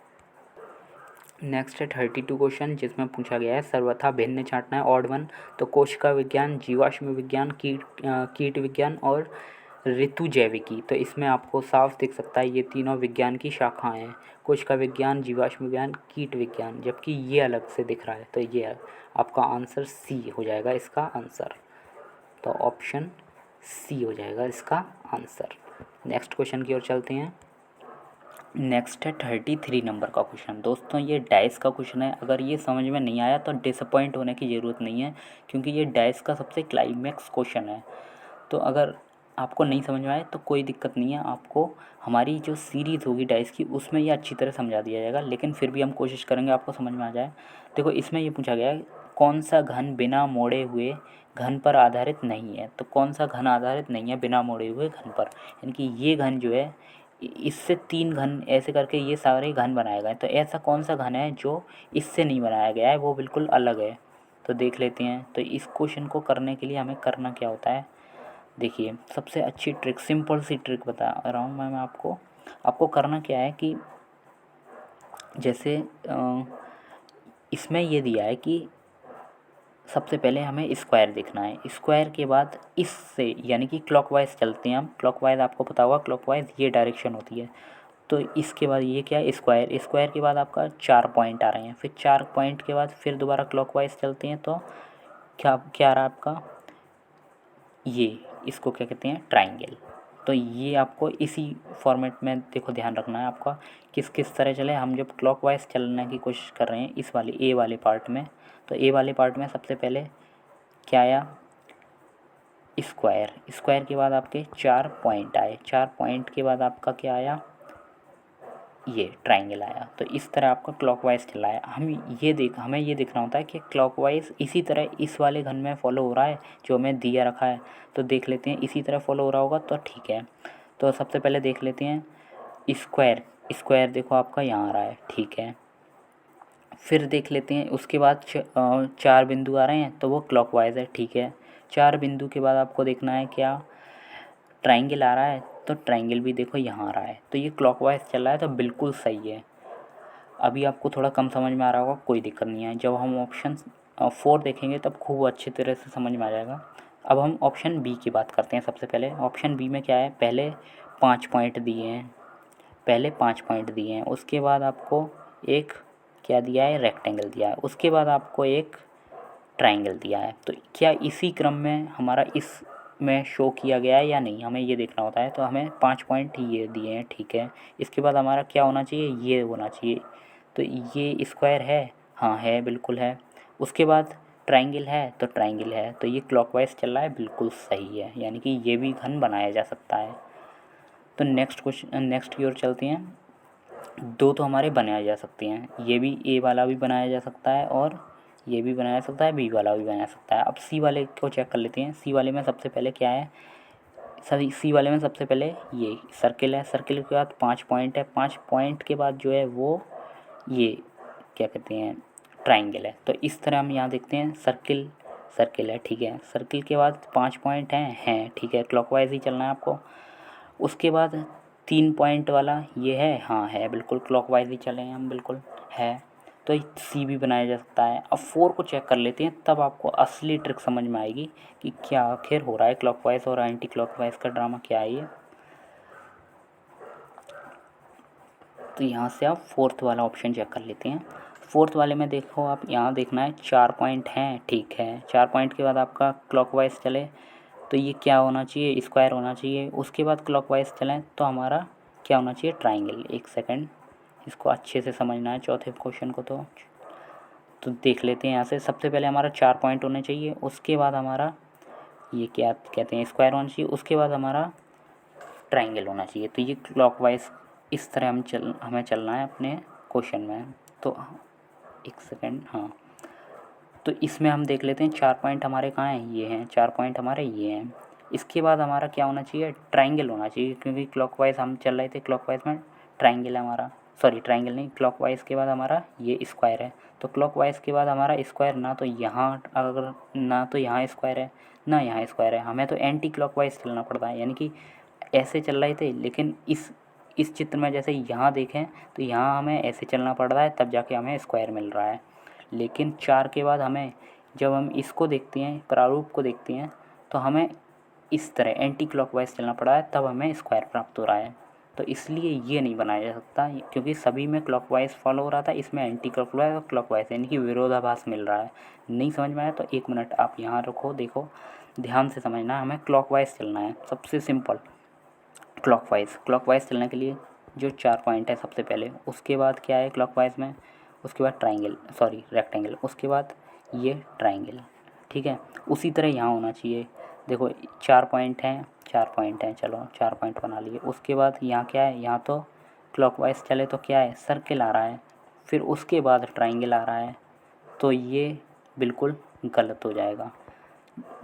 Speaker 1: नेक्स्ट है 32 क्वेश्चन, जिसमें पूछा गया है सर्वथा भिन्न छांटना है, ऑड वन। तो कोशिका विज्ञान, जीवाश्म विज्ञान, कीट विज्ञान और ऋतु जैविकी। तो इसमें आपको साफ दिख सकता है ये तीनों विज्ञान की शाखाएं हैं, कोशिका विज्ञान, जीवाश्म विज्ञान, कीट विज्ञान, जबकि ये अलग से दिख रहा है। तो ये आपका आंसर सी हो जाएगा इसका आंसर। तो ऑप्शन सी हो जाएगा इसका आंसर। नेक्स्ट क्वेश्चन की ओर चलते हैं। नेक्स्ट है 33 नंबर का क्वेश्चन। दोस्तों ये डाइस का क्वेश्चन है, अगर ये समझ में नहीं आया तो डिसअपॉइंट होने की ज़रूरत नहीं है, क्योंकि ये डाइस का सबसे क्लाइमैक्स क्वेश्चन है। तो अगर आपको नहीं समझ में आए तो कोई दिक्कत नहीं है, आपको हमारी जो सीरीज़ होगी डाइस की उसमें ये अच्छी तरह समझा दिया जाएगा, लेकिन फिर भी हम कोशिश करेंगे आपको समझ में आ जाए। देखो इसमें ये पूछा गया है कौन सा घन बिना मोड़े हुए घन पर आधारित नहीं है। तो कौन सा घन आधारित नहीं है बिना मोड़े हुए घन पर, यानी कि ये घन जो है इससे 3 घन ऐसे करके ये सारे घन बनाए गए। तो ऐसा कौन सा घन है जो इससे नहीं बनाया गया है, वो बिल्कुल अलग है। तो देख लेते हैं। तो इस क्वेश्चन को करने के लिए हमें करना क्या होता है, देखिए सबसे अच्छी ट्रिक, सिंपल सी ट्रिक बता रहा हूँ मैं आपको। आपको करना क्या है कि जैसे इसमें ये दिया है कि सबसे पहले हमें स्क्वायर देखना है, स्क्वायर के बाद इससे यानी कि क्लॉकवाइज चलते हैं हम। क्लॉकवाइज आपको पता होगा, क्लॉकवाइज ये डायरेक्शन होती है। तो इसके बाद ये क्या है, स्क्वायर, स्क्वायर के बाद आपका 4 पॉइंट आ रहे हैं, फिर 4 पॉइंट के बाद फिर दोबारा क्लॉकवाइज चलते हैं। तो क्या क्या आ रहा है आपका, ये इसको क्या कहते हैं, ट्राइंगल। तो ये आपको इसी फॉर्मेट में देखो ध्यान रखना है आपका, किस किस तरह चले। हम जब क्लॉकवाइज चलने की कोशिश कर रहे हैं इस वाले ए वाले पार्ट में, तो ए वाले पार्ट में सबसे पहले क्या आया, स्क्वायर, स्क्वायर के बाद आपके 4 पॉइंट आए, 4 पॉइंट के बाद आपका क्या आया, ये ट्राइंगल आया। तो इस तरह आपका क्लॉकवाइज चला है। हमें ये देखना होता है कि क्लॉकवाइज इसी तरह इस वाले घन में फॉलो हो रहा है जो हमें दिया रखा है। तो देख लेते हैं इसी तरह फॉलो हो रहा होगा तो ठीक है। तो सबसे पहले देख लेते हैं स्क्वायर, स्क्वायर देखो आपका यहाँ आ रहा है, ठीक है। फिर देख लेते हैं उसके बाद 4 बिंदु आ रहे हैं तो वो क्लॉकवाइज है, ठीक है। 4 बिंदु के बाद आपको देखना है क्या, ट्राइंगल आ रहा है, तो ट्राइंगल भी देखो यहाँ आ रहा है। तो ये क्लॉकवाइज चल रहा है तो बिल्कुल सही है। अभी आपको थोड़ा कम समझ में आ रहा होगा, कोई दिक्कत नहीं है। जब हम ऑप्शन 4 देखेंगे तब खूब अच्छी तरह से समझ में आ जाएगा। अब हम ऑप्शन बी की बात करते हैं। सबसे पहले ऑप्शन बी में क्या है, पहले 5 पॉइंट दिए हैं, पहले 5 पॉइंट दिए हैं, उसके बाद आपको एक क्या दिया है, रेक्टेंगल दिया है, उसके बाद आपको एक ट्राइंगल दिया है। तो क्या इसी क्रम में हमारा इस में शो किया गया है या नहीं, हमें ये देखना होता है। तो हमें 5 पॉइंट ये दिए हैं, ठीक है। इसके बाद हमारा क्या होना चाहिए, ये होना चाहिए। तो ये स्क्वायर है, हाँ है, बिल्कुल है। उसके बाद ट्राइंगल है, तो ट्राइंगल है। तो ये क्लॉकवाइज चल रहा है, बिल्कुल सही है, यानी कि ये भी घन बनाया जा सकता है। तो नेक्स्ट क्वेश्चन, नेक्स्ट की ओर चलते हैं। 2 तो हमारे बनाए जा सकते हैं, ये भी ए वाला भी बनाया जा सकता है और ये भी बनाया जा सकता है, बी वाला भी बनाया जा सकता है। अब सी वाले को चेक कर लेते हैं। सी वाले में सबसे पहले क्या है, सभी सी वाले में सबसे पहले ये सर्किल है, सर्किल के बाद 5 पॉइंट है, 5 पॉइंट के बाद जो है वो ये क्या कहते हैं, ट्राइंगल है। तो इस तरह हम यहाँ देखते हैं सर्किल, सर्किल है, ठीक है। सर्किल के बाद 5 पॉइंट हैं, ठीक है, क्लॉकवाइज ही चलना है आपको। उसके बाद 3 पॉइंट वाला ये है, हाँ है, बिल्कुल क्लॉकवाइज ही चले हैं हम, बिल्कुल है। तो सी भी बनाया जा सकता है। अब 4 को चेक कर लेते हैं, तब आपको असली ट्रिक समझ में आएगी कि क्या आखिर हो रहा है, क्लॉकवाइज और एंटी क्लॉकवाइज का ड्रामा क्या है ये। तो यहाँ से आप 4th वाला ऑप्शन चेक कर लेते हैं। फोर्थ वाले में देखो आप यहाँ देखना है 4 पॉइंट हैं, ठीक है। 4 पॉइंट के बाद आपका क्लॉकवाइज चले तो ये क्या होना चाहिए, स्क्वायर होना चाहिए। उसके बाद क्लॉकवाइज चलें तो हमारा क्या होना चाहिए, ट्राइंगल। एक सेकंड, इसको अच्छे से समझना है चौथे क्वेश्चन को। तो देख लेते हैं यहाँ से। सबसे पहले हमारा 4 पॉइंट होने चाहिए, उसके बाद हमारा ये क्या कहते हैं, स्क्वायर होना चाहिए, उसके बाद हमारा ट्राइंगल होना चाहिए। तो ये क्लॉकवाइज इस तरह हमें चलना है अपने क्वेश्चन में। तो एक सेकंड, हाँ, तो इसमें हम देख लेते हैं 4 पॉइंट हमारे कहाँ हैं, ये हैं 4 पॉइंट हमारे, ये हैं। इसके बाद हमारा क्या होना चाहिए, ट्राइंगल होना चाहिए, क्योंकि क्लॉकवाइज हम चल रहे थे, क्लॉकवाइज में ट्राइंगल है हमारा, सॉरी ट्राइंगल नहीं, क्लॉकवाइज के बाद हमारा ये स्क्वायर है। तो क्लॉकवाइज के बाद हमारा स्क्वायर ना तो यहाँ, अगर ना तो यहाँ स्क्वायर है ना यहाँ स्क्वायर है, हमें तो एंटी क्लॉकवाइज चलना पड़ता है। यानी कि ऐसे चल रहे थे, लेकिन इस चित्र में जैसे यहाँ देखें तो यहाँ हमें ऐसे चलना पड़ रहा है, तब जाके हमें स्क्वायर मिल रहा है। लेकिन 4 के बाद हमें, जब हम इसको देखते हैं, प्रारूप को देखते हैं, तो हमें इस तरह एंटी क्लॉकवाइज चलना पड़ा है, तब हमें स्क्वायर प्राप्त हो रहा है। तो इसलिए ये नहीं बनाया जा सकता, क्योंकि सभी में क्लॉकवाइज फॉलो हो रहा था, इसमें एंटी क्लॉकवाइज और क्लॉकवाइज, यानी कि विरोधाभास मिल रहा है। नहीं समझ में आया तो 1 मिनट आप यहाँ रखो, देखो ध्यान से समझना है। हमें क्लॉकवाइज चलना है, सबसे सिंपल क्लॉकवाइज चलने के लिए जो 4 पॉइंट है सबसे पहले, उसके बाद क्या है क्लॉकवाइज में, उसके बाद रेक्टेंगल, उसके बाद ये ट्राइंगल, ठीक है। उसी तरह यहाँ होना चाहिए। देखो 4 पॉइंट हैं, 4 पॉइंट हैं, चलो 4 पॉइंट बना लिए। उसके बाद यहाँ क्या है, यहाँ तो क्लॉकवाइज चले तो क्या है, सर्किल आ रहा है, फिर उसके बाद ट्राइंगल आ रहा है, तो ये बिल्कुल गलत हो जाएगा।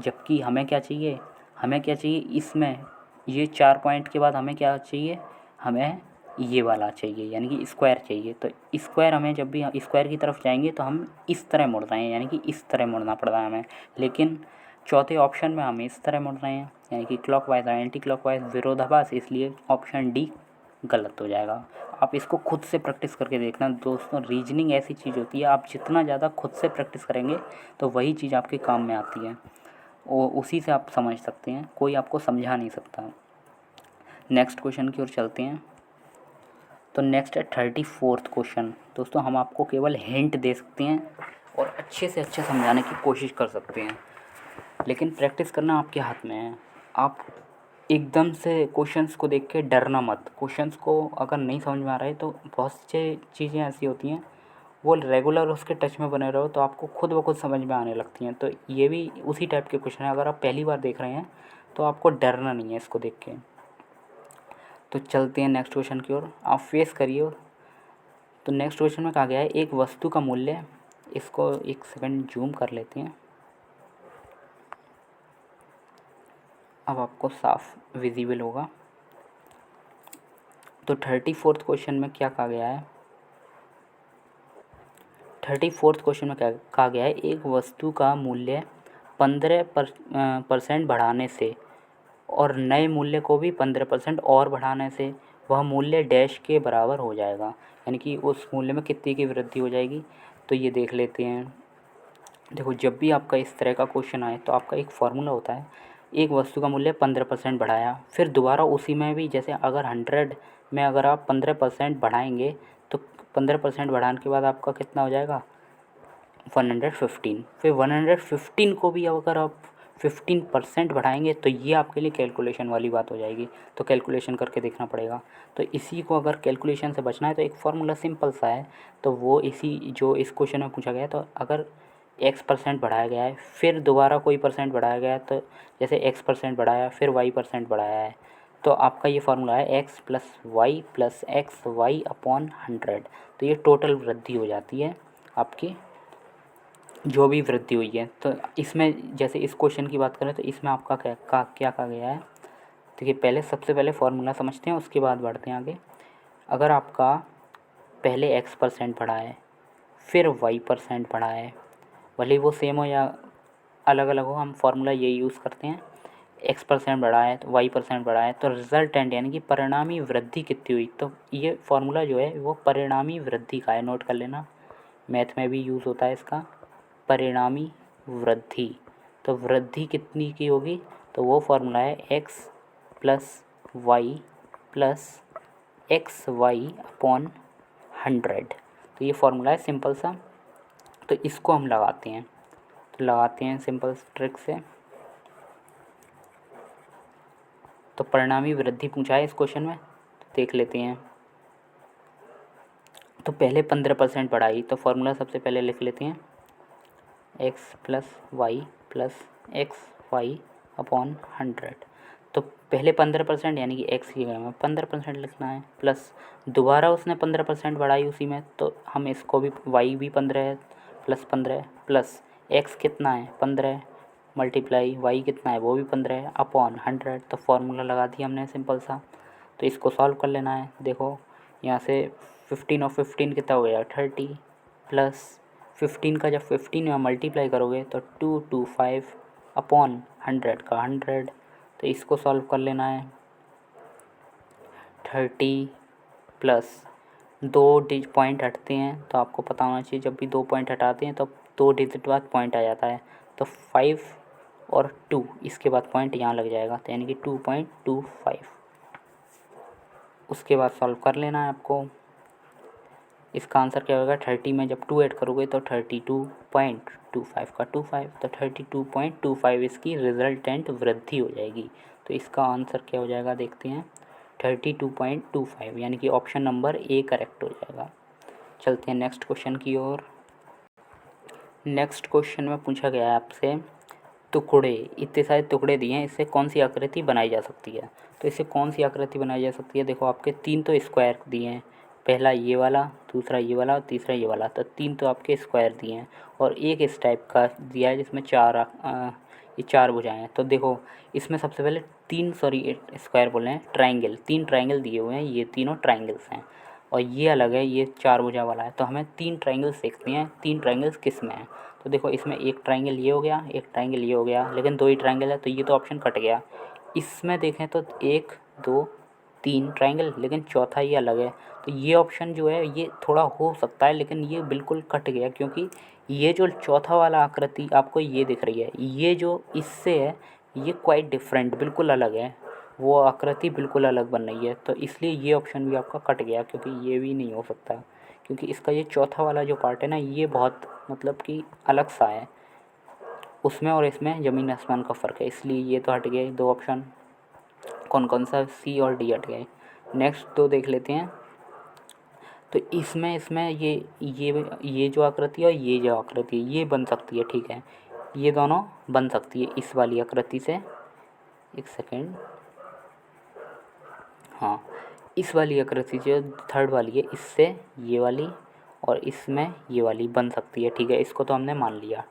Speaker 1: जबकि हमें क्या चाहिए इसमें, ये 4 पॉइंट के बाद हमें क्या चाहिए, हमें ये वाला चाहिए, यानी कि स्क्वायर चाहिए। तो स्क्वायर हमें, जब भी स्क्वायर की तरफ जाएंगे तो हम इस तरह मुड़ रहे हैं, यानी कि इस तरह मुड़ना पड़ रहा है हमें। लेकिन चौथे ऑप्शन में हम इस तरह मुड़ रहे हैं, यानी कि क्लॉकवाइज और एंटी क्लॉकवाइज, विरोधाभास, इसलिए ऑप्शन डी गलत हो जाएगा। आप इसको खुद से प्रैक्टिस करके देखना दोस्तों। रीजनिंग ऐसी चीज़ होती है, आप जितना ज़्यादा खुद से प्रैक्टिस करेंगे तो वही चीज़ आपके काम में आती है, और उसी से आप समझ सकते हैं, कोई आपको समझा नहीं सकता। नेक्स्ट क्वेश्चन की ओर चलते हैं। तो नेक्स्ट है 34th क्वेश्चन। दोस्तों हम आपको केवल हिंट दे सकते हैं और अच्छे से अच्छे समझाने की कोशिश कर सकते हैं, लेकिन प्रैक्टिस करना आपके हाथ में है। आप एकदम से क्वेश्चंस को देख के डरना मत। क्वेश्चंस को अगर नहीं समझ में आ रहा है तो बहुत सी चीज़ें ऐसी होती हैं, वो रेगुलर उसके टच में बने रहो तो आपको खुद ब खुद समझ में आने लगती हैं। तो ये भी उसी टाइप के क्वेश्चन है। अगर आप पहली बार देख रहे हैं तो आपको डरना नहीं है इसको देख के। तो चलते हैं नेक्स्ट क्वेश्चन की ओर, आप फेस करिए। तो नेक्स्ट क्वेश्चन में कहा गया है एक वस्तु का मूल्य, इसको एक सेकंड जूम कर लेते हैं, अब आपको साफ विजिबल होगा। तो 34th क्वेश्चन में क्या कहा गया है, 34th क्वेश्चन में क्या कहा गया है, एक वस्तु का मूल्य 15% बढ़ाने से और नए मूल्य को भी 15% और बढ़ाने से वह मूल्य डैश के बराबर हो जाएगा, यानी कि उस मूल्य में कितने की वृद्धि हो जाएगी। तो ये देख लेते हैं। देखो जब भी आपका इस तरह का क्वेश्चन आए तो आपका एक फार्मूला होता है, एक वस्तु का मूल्य 15% बढ़ाया, फिर दोबारा उसी में भी, जैसे अगर 100 में अगर आप 15% बढ़ाएंगे तो 15% बढ़ाने के बाद आपका कितना हो जाएगा 115, फिर 115 को भी अगर आप 15% बढ़ाएंगे तो ये आपके लिए कैलकुलेशन वाली बात हो जाएगी, तो कैलकुलेशन करके देखना पड़ेगा। तो इसी को अगर कैलकुलेशन से बचना है तो एक फार्मूला सिंपल सा है, तो वो इसी जो इस क्वेश्चन में पूछा गया है। तो अगर x% बढ़ाया गया है, फिर दोबारा कोई परसेंट बढ़ाया गया है, तो जैसे x% बढ़ाया फिर y% बढ़ाया है, तो आपका ये फार्मूला है x plus Y plus X Y upon 100। तो ये टोटल वृद्धि हो जाती है आपकी, जो भी वृद्धि हुई है। तो इसमें जैसे इस क्वेश्चन की बात करें तो इसमें आपका क्या कहा गया है, देखिए सबसे पहले फार्मूला समझते हैं, उसके बाद बढ़ते हैं आगे। अगर आपका पहले x% बढ़ा है, फिर y% बढ़ा है, भले वो सेम हो या अलग अलग हो, हम फार्मूला ये यूज़ करते हैं। x% बढ़ा है तो y% बढ़ा है, तो रिजल्टेंट यानी कि परिणामी वृद्धि कितनी हुई, तो ये फार्मूला जो है वो परिणामी वृद्धि का है, नोट कर लेना, मैथ में भी यूज़ होता है इसका, परिणामी वृद्धि। तो वृद्धि कितनी की होगी, तो वो फार्मूला है x plus Y plus X Y upon 100। तो ये फॉर्मूला है सिंपल सा, तो इसको हम लगाते हैं। तो लगाते हैं सिंपल ट्रिक से। तो परिणामी वृद्धि पूछा है इस क्वेश्चन में, तो देख लेते हैं। तो पहले 15% बढ़ाई, तो फॉर्मूला सबसे पहले लिख लेते हैं, X plus X Y upon 100। तो पहले 15% यानी कि एक्स की जगह में 15% लिखना है, प्लस दोबारा उसने 15% बढ़ाई उसी में, तो हम इसको भी वाई भी 15 है, प्लस 15 प्लस एक्स कितना है 15 मल्टीप्लाई वाई कितना है वो भी 15 है अपॉन 100। तो फार्मूला लगा दिया हमने सिंपल सा। तो इसको सॉल्व कर लेना है। देखो यहाँ से 15 और 15 कितना हो गया 30, प्लस 15 का जब 15 में मल्टीप्लाई करोगे तो 225 अपॉन 100 का 100। तो इसको सॉल्व कर लेना है। 30 प्लस 2 पॉइंट हटते हैं, तो आपको पता होना चाहिए जब भी 2 पॉइंट हटाते हैं तो 2 डिजिट बाद पॉइंट आ जाता है। तो 5 और 2 इसके बाद पॉइंट यहाँ लग जाएगा, तो यानी कि 2.25। उसके बाद सॉल्व कर लेना है आपको। इसका आंसर क्या होगा, 30 में जब 2 ऐड करोगे तो 32.25 का 25, तो 32.25 इसकी रिजल्टेंट वृद्धि हो जाएगी। तो इसका आंसर क्या हो जाएगा देखते हैं, 32.25, यानी कि ऑप्शन नंबर ए करेक्ट हो जाएगा। चलते हैं नेक्स्ट क्वेश्चन की ओर। नेक्स्ट क्वेश्चन में पूछा गया है आपसे, टुकड़े, इतने सारे टुकड़े दिए हैं, इससे कौन सी आकृति बनाई जा सकती है। तो इससे कौन सी आकृति बनाई जा सकती है, देखो आपके 3 तो स्क्वायर दिए हैं, पहला ये वाला, दूसरा ये वाला और तीसरा ये वाला, तो 3 तो आपके स्क्वायर दिए हैं और एक इस टाइप का दिया है जिसमें ये 4 भुजाएं हैं। तो देखो इसमें सबसे पहले 3 स्क्वायर बोले हैं, ट्राइंगल, 3 ट्राइंगल दिए हुए हैं, ये तीनों ट्राइंगल्स हैं और ये अलग है, ये 4 भुजा वाला है। तो हमें 3 ट्राइंगल्स देखते हैं, 3 ट्राइंगल्स किस में हैं। तो देखो इसमें एक ट्राइंगल ये हो गया, एक ट्राइंगल ये हो गया, लेकिन 2 ही ट्राइंगल है तो ये तो ऑप्शन कट गया। इसमें देखें तो 1 2 3 ट्राइंगल, लेकिन चौथा ये अलग है। तो ये ऑप्शन जो है ये थोड़ा हो सकता है, लेकिन ये बिल्कुल कट गया, क्योंकि ये जो चौथा वाला आकृति आपको ये दिख रही है, ये जो इससे है ये क्वाइट डिफरेंट, बिल्कुल अलग है, वो आकृति बिल्कुल अलग बन रही है। तो इसलिए ये ऑप्शन भी आपका कट गया, क्योंकि ये भी नहीं हो सकता, क्योंकि इसका ये चौथा वाला जो पार्ट है ना, ये बहुत मतलब कि अलग सा है, उसमें और इसमें ज़मीन आसमान का फ़र्क है, इसलिए ये तो हट गए 2 ऑप्शन। कौन कौन सा, सी और डी हट गए। नेक्स्ट 2 देख लेते हैं। तो इसमें इसमें ये जो आकृति है और ये जो आकृति है ये बन सकती है, ठीक है, ये दोनों बन सकती है इस वाली आकृति से। एक सेकेंड, हाँ, इस वाली आकृति जो थर्ड वाली है इससे ये वाली और इसमें ये वाली बन सकती है, ठीक है, इसको तो हमने मान लिया।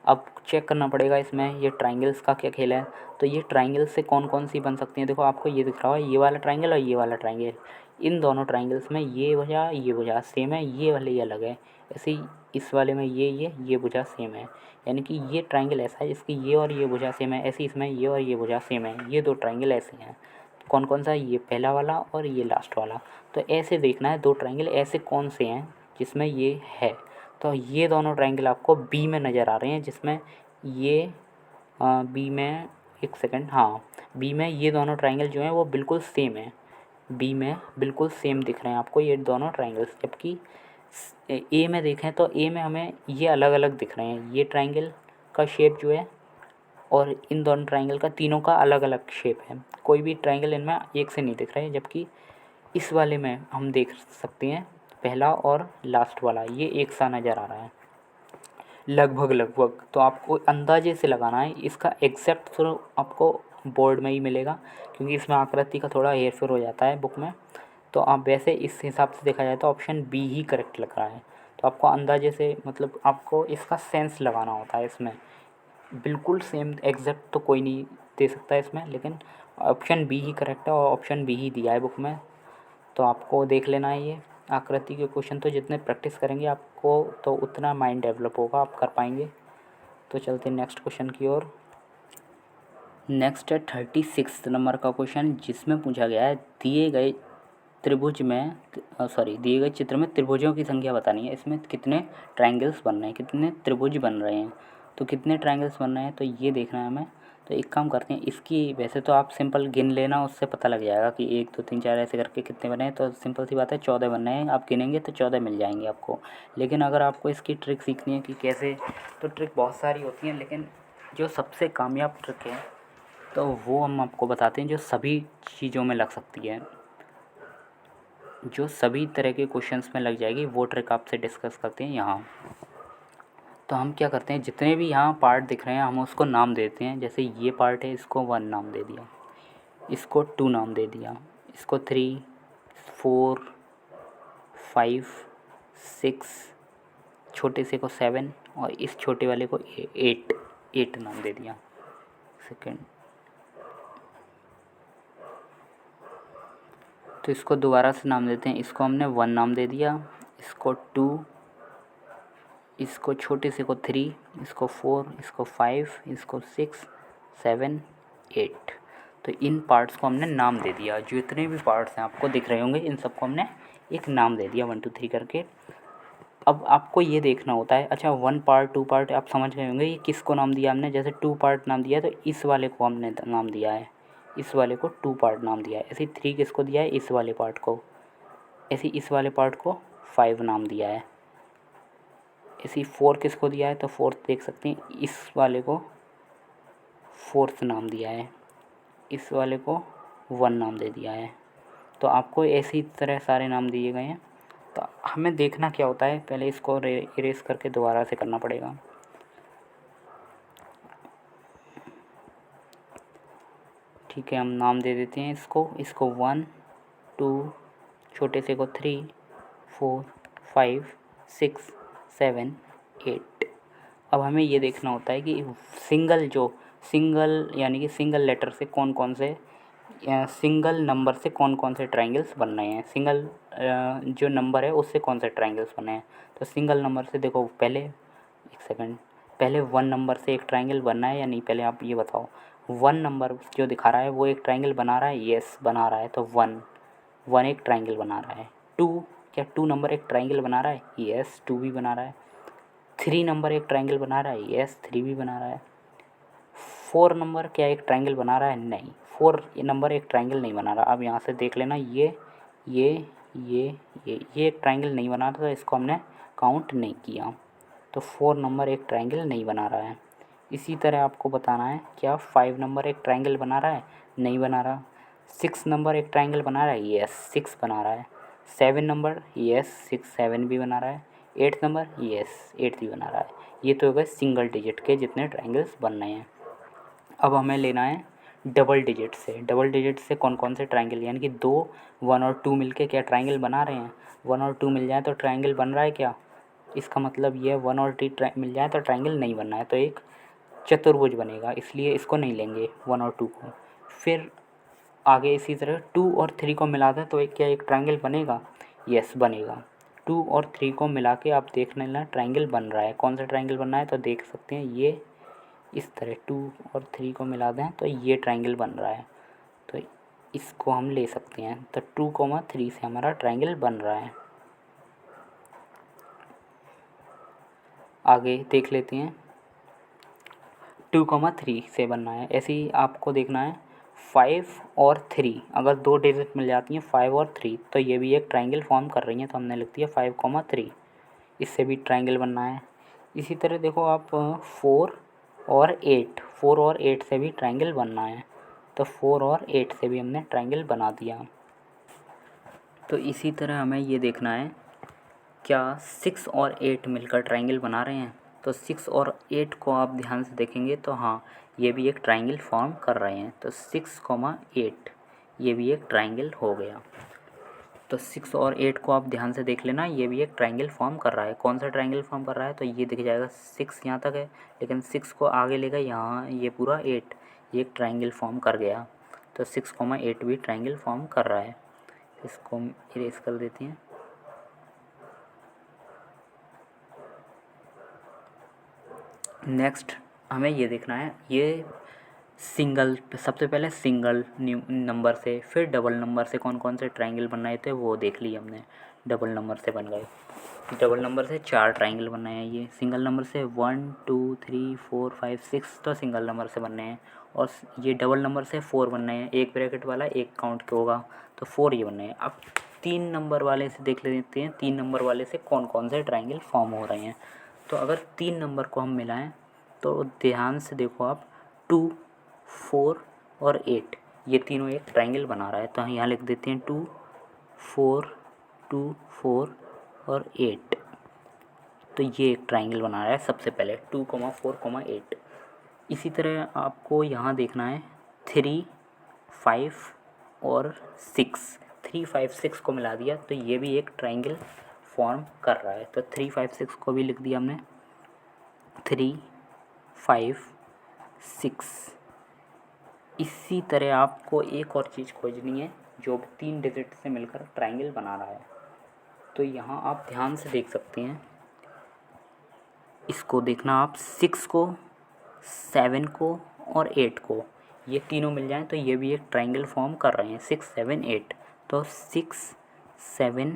Speaker 1: अब चेक करना पड़ेगा इसमें ये ट्राइंगल्स का क्या खेल है। तो ये ट्राइंगल्स से कौन कौन सी बन सकती हैं, देखो आपको ये दिख रहा है ये वाला ट्राइंगल और ये वाला ट्राइंगल, इन दोनों ट्राइंगल्स में ये भुजा सेम है, ये वाले ये अलग है। ऐसे ही इस वाले में ये भुजा सेम है, यानी कि ये ट्राइंगल ऐसा है जिसकी ये और ये भुजा सेम है, ऐसे इसमें ये और ये भुजा सेम है, ये 2 ट्राइंगल ऐसे हैं। कौन कौन सा, ये पहला वाला और ये लास्ट वाला। तो ऐसे देखना है 2 ट्राइंगल ऐसे कौन से हैं जिसमें ये है। तो ये दोनों ट्राइंगल आपको बी में नज़र आ रहे हैं, जिसमें ये बी में, एक सेकंड, हाँ, बी में ये दोनों ट्राइंगल जो हैं वो बिल्कुल सेम है, बी में बिल्कुल सेम दिख रहे हैं आपको ये दोनों ट्राइंगल्स। जबकि ए में देखें तो ए में हमें ये अलग अलग दिख रहे हैं, ये ट्राइंगल का शेप जो है और इन दोनों ट्राइंगल का तीनों का अलग अलग शेप है, कोई भी ट्राइंगल इनमें एक से नहीं दिख रहा है। जबकि इस वाले में हम देख सकते हैं पहला और लास्ट वाला ये एक सा नज़र आ रहा है लगभग। तो आपको अंदाजे से लगाना है, इसका एग्जैक्ट तो आपको बोर्ड में ही मिलेगा, क्योंकि इसमें आकृति का थोड़ा हेर फेर हो जाता है बुक में। तो आप वैसे इस हिसाब से देखा जाए तो ऑप्शन बी ही करेक्ट लग रहा है। तो आपको अंदाजे से मतलब आपको इसका सेंस लगाना होता है, इसमें बिल्कुल सेम एग्जैक्ट तो कोई नहीं दे सकता है इसमें, लेकिन ऑप्शन बी ही करेक्ट है और ऑप्शन बी ही दिया है बुक में। तो आपको देख लेना है ये आकृति के क्वेश्चन, तो जितने प्रैक्टिस करेंगे आपको तो उतना माइंड डेवलप होगा, आप कर पाएंगे। तो चलते हैं नेक्स्ट क्वेश्चन की ओर। नेक्स्ट है 36 नंबर का क्वेश्चन, जिसमें पूछा गया है दिए गए चित्र में त्रिभुजों की संख्या बतानी है। इसमें कितने ट्रायंगल्स बन रहे हैं, कितने त्रिभुज बन रहे हैं। तो कितने ट्रायंगल्स बन रहे हैं तो ये देखना है हमें। तो एक काम करते हैं, इसकी वैसे तो आप सिंपल गिन लेना, उससे पता लग जाएगा कि 1 2 3 4 ऐसे करके कितने बने हैं। तो सिंपल सी बात है, 14 बनने हैं, आप गिनेंगे तो 14 मिल जाएंगे आपको। लेकिन अगर आपको इसकी ट्रिक सीखनी है कि कैसे, तो ट्रिक बहुत सारी होती हैं, लेकिन जो सबसे कामयाब ट्रिक है तो वो हम आपको बताते हैं, जो सभी चीज़ों में लग सकती है, जो सभी तरह के क्वेश्चंस में लग जाएगी। वो ट्रिक आपसे डिस्कस करते हैं यहाँ। तो हम क्या करते हैं, जितने भी यहाँ पार्ट दिख रहे हैं हम उसको नाम देते हैं। जैसे ये पार्ट है, इसको 1 नाम दे दिया, इसको 2 नाम दे दिया, इसको 3 4 5 6, छोटे से को 7 और इस छोटे वाले को 8 नाम दे दिया। सेकेंड, तो इसको दोबारा से नाम देते हैं। इसको हमने 1 नाम दे दिया, इसको 2, इसको छोटे से को 3, इसको 4, इसको 5, इसको 6 7 8। तो इन पार्ट्स को हमने नाम दे दिया। जितने भी पार्ट्स हैं आपको दिख रहे होंगे, इन सबको हमने एक नाम दे दिया 1 2 3 करके। अब आपको ये देखना होता है, अच्छा 1 पार्ट 2 पार्ट आप समझ गए होंगे, ये किसको नाम दिया हमने। जैसे 2 पार्ट नाम दिया तो इस वाले को हमने नाम दिया है, इस वाले को 2 पार्ट नाम दिया है। ऐसे 3 किसको दिया है, इस वाले पार्ट को। ऐसे इस वाले पार्ट को 5 नाम दिया है। ऐसे 4 किसको दिया है, तो 4th देख सकते हैं, इस वाले को 4th नाम दिया है, इस वाले को 1 नाम दे दिया है। तो आपको ऐसी तरह सारे नाम दिए गए हैं। तो हमें देखना क्या होता है, पहले इसको इरेज करके दोबारा से करना पड़ेगा। ठीक है, हम नाम दे देते हैं इसको 1 2, छोटे से को 3 4 5 6 7 8। अब हमें ये देखना होता है कि सिंगल यानी कि सिंगल लेटर से कौन कौन से, सिंगल नंबर से कौन कौन से ट्रायंगल्स बन रहे हैं। सिंगल जो नंबर है उससे कौन से ट्रायंगल्स बने हैं। तो सिंगल नंबर से देखो, पहले एक सेकंड, पहले 1 नंबर से एक ट्रायंगल बनना है या नहीं, पहले आप ये बताओ। 1 नंबर जो दिखा रहा है वो एक ट्रायंगल बना रहा है, यस बना रहा है। तो 1 एक ट्रायंगल बना रहा है। 2, क्या 2 नंबर एक ट्रायंगल बना रहा है, यस 2 भी बना रहा है। 3 नंबर एक ट्रायंगल बना रहा है, यस 3 भी बना रहा है। 4 नंबर क्या एक ट्रायंगल बना रहा है, नहीं 4 नंबर एक ट्रायंगल नहीं बना रहा। अब यहाँ से देख लेना, ये एक ट्रायंगल नहीं बना रहा, तो इसको हमने काउंट नहीं किया। तो 4 नंबर एक ट्रायंगल नहीं बना रहा है। इसी तरह आपको बताना है, क्या 5 नंबर एक ट्रायंगल बना रहा है, नहीं बना रहा। 6 नंबर एक ट्रायंगल बना रहा है, यस 6 बना रहा है। 7 नंबर, यस 6 7 भी बना रहा है। 8 नंबर, यस 8 भी बना रहा है। ये तो हो गए सिंगल डिजिट के जितने ट्रायंगल्स बन रहे हैं। अब हमें लेना है डबल डिजिट से। डबल डिजिट से कौन कौन से ट्रायंगल, यानी कि 2 1 और 2 मिलके क्या ट्रायंगल बना रहे हैं। 1 और 2 मिल जाए तो ट्रायंगल बन रहा है क्या, इसका मतलब ये 1 और 2 मिल जाए तो ट्रायंगल नहीं बनना है, तो एक चतुर्भुज बनेगा, इसलिए इसको नहीं लेंगे 1 और 2 को। फिर आगे इसी तरह 2 और 3 को मिला दें तो एक क्या एक ट्रायंगल बनेगा, यस बनेगा। 2 और 3 को मिला के आप देख लेना ट्रायंगल बन रहा है। कौन सा ट्रायंगल बन रहा है, तो देख सकते हैं ये इस तरह 2 और 3 को मिला दें तो ये ट्रायंगल बन रहा है, तो इसको हम ले सकते हैं। तो 2 3 से हमारा ट्रायंगल बन रहा है। आगे देख लेते हैं, 2 3 से बनना है। ऐसे ही आपको देखना है 5 और 3, अगर 2 डिजिट मिल जाती हैं 5 और 3, तो ये भी एक ट्रायंगल फॉर्म कर रही हैं, तो हमने लिख दिया 5 3, इससे भी ट्रायंगल बनना है। इसी तरह देखो आप 4 और 8 से भी ट्रायंगल बनना है, तो 4 और 8 से भी हमने ट्रायंगल बना दिया। तो इसी तरह हमें ये देखना है, क्या 6 और 8 मिलकर ट्रायंगल बना रहे हैं। तो 6 और 8 को आप ध्यान से देखेंगे तो हाँ, ये भी एक ट्रायंगल फॉर्म कर रहे हैं। तो 6 8 ये भी एक ट्रायंगल हो गया। तो 6 और 8 को आप ध्यान से देख लेना, ये भी एक ट्रायंगल फॉर्म कर रहा है। कौन सा ट्रायंगल फॉर्म कर रहा है, तो ये दिख जाएगा 6 यहाँ तक है, लेकिन 6 को आगे लेगा यहाँ, ये पूरा 8, ये एक ट्रायंगल फॉर्म कर गया। तो 6 8 भी ट्रायंगल फॉर्म कर रहा है। इसको हम इरेज कर देते हैं। नेक्स्ट हमें ये देखना है, ये सिंगल, सबसे पहले सिंगल नंबर से, फिर डबल नंबर से कौन कौन से ट्रायंगल बनाए थे वो देख लिए हमने, डबल नंबर से बन गए। डबल नंबर से 4 ट्राइंगल बनना है, ये सिंगल नंबर से 1 2 3 4 5 6 तो सिंगल नंबर से बनने हैं, और ये डबल नंबर से 4 बनने हैं, एक ब्रैकेट वाला एक काउंट के होगा तो 4 ये बनने हैं। अब 3 नंबर वाले से देख लेते हैं 3 नंबर वाले से कौन कौन से ट्राइंगल फॉर्म हो रहे हैं। तो अगर 3 नंबर को हम मिलाएं तो ध्यान से देखो आप, 2 4 और 8 ये तीनों एक ट्राइंगल बना रहा है। तो हम यहाँ लिख देते हैं 2 4 2 4 और 8, तो ये एक ट्राइंगल बना रहा है सबसे पहले 2 4 8। इसी तरह आपको यहाँ देखना है 3 5 और 6, 3 5 6 को मिला दिया तो ये भी एक ट्राइंगल फॉर्म कर रहा है। तो 3 5 6 को भी लिख दिया हमने, 3 5 6। इसी तरह आपको एक और चीज़ खोजनी है जो 3 डिजिट से मिलकर ट्राइंगल बना रहा है। तो यहाँ आप ध्यान से देख सकते हैं, इसको देखना आप, 6 को 7 को और 8 को, ये तीनों मिल जाएं तो ये भी एक ट्राइंगल फॉर्म कर रहे हैं 6 7 8। तो 6 7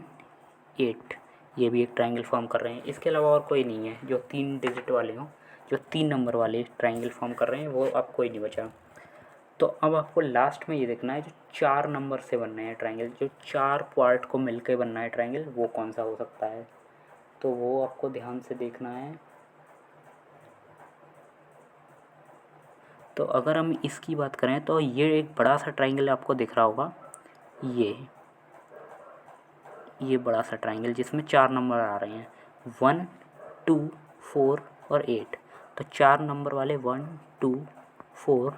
Speaker 1: 8 ये भी एक ट्राइंगल फॉर्म कर रहे हैं। इसके अलावा और कोई नहीं है जो 3 डिजिट वाले हों, जो 3 नंबर वाले ट्राइंगल फॉर्म कर रहे हैं, वो अब कोई नहीं बचा। तो अब आपको लास्ट में ये देखना है जो 4 नंबर से बनना है ट्राइंगल, जो 4 पार्ट को मिलकर बनना है ट्राइंगल, वो कौन सा हो सकता है। तो वो आपको ध्यान से देखना है। तो अगर हम इसकी बात करें तो ये एक बड़ा सा ट्राइंगल आपको दिख रहा होगा, ये बड़ा सा ट्राइंगल जिसमें 4 नंबर आ रहे हैं 1 2 4 और 8। तो 4 नंबर वाले 1 2 4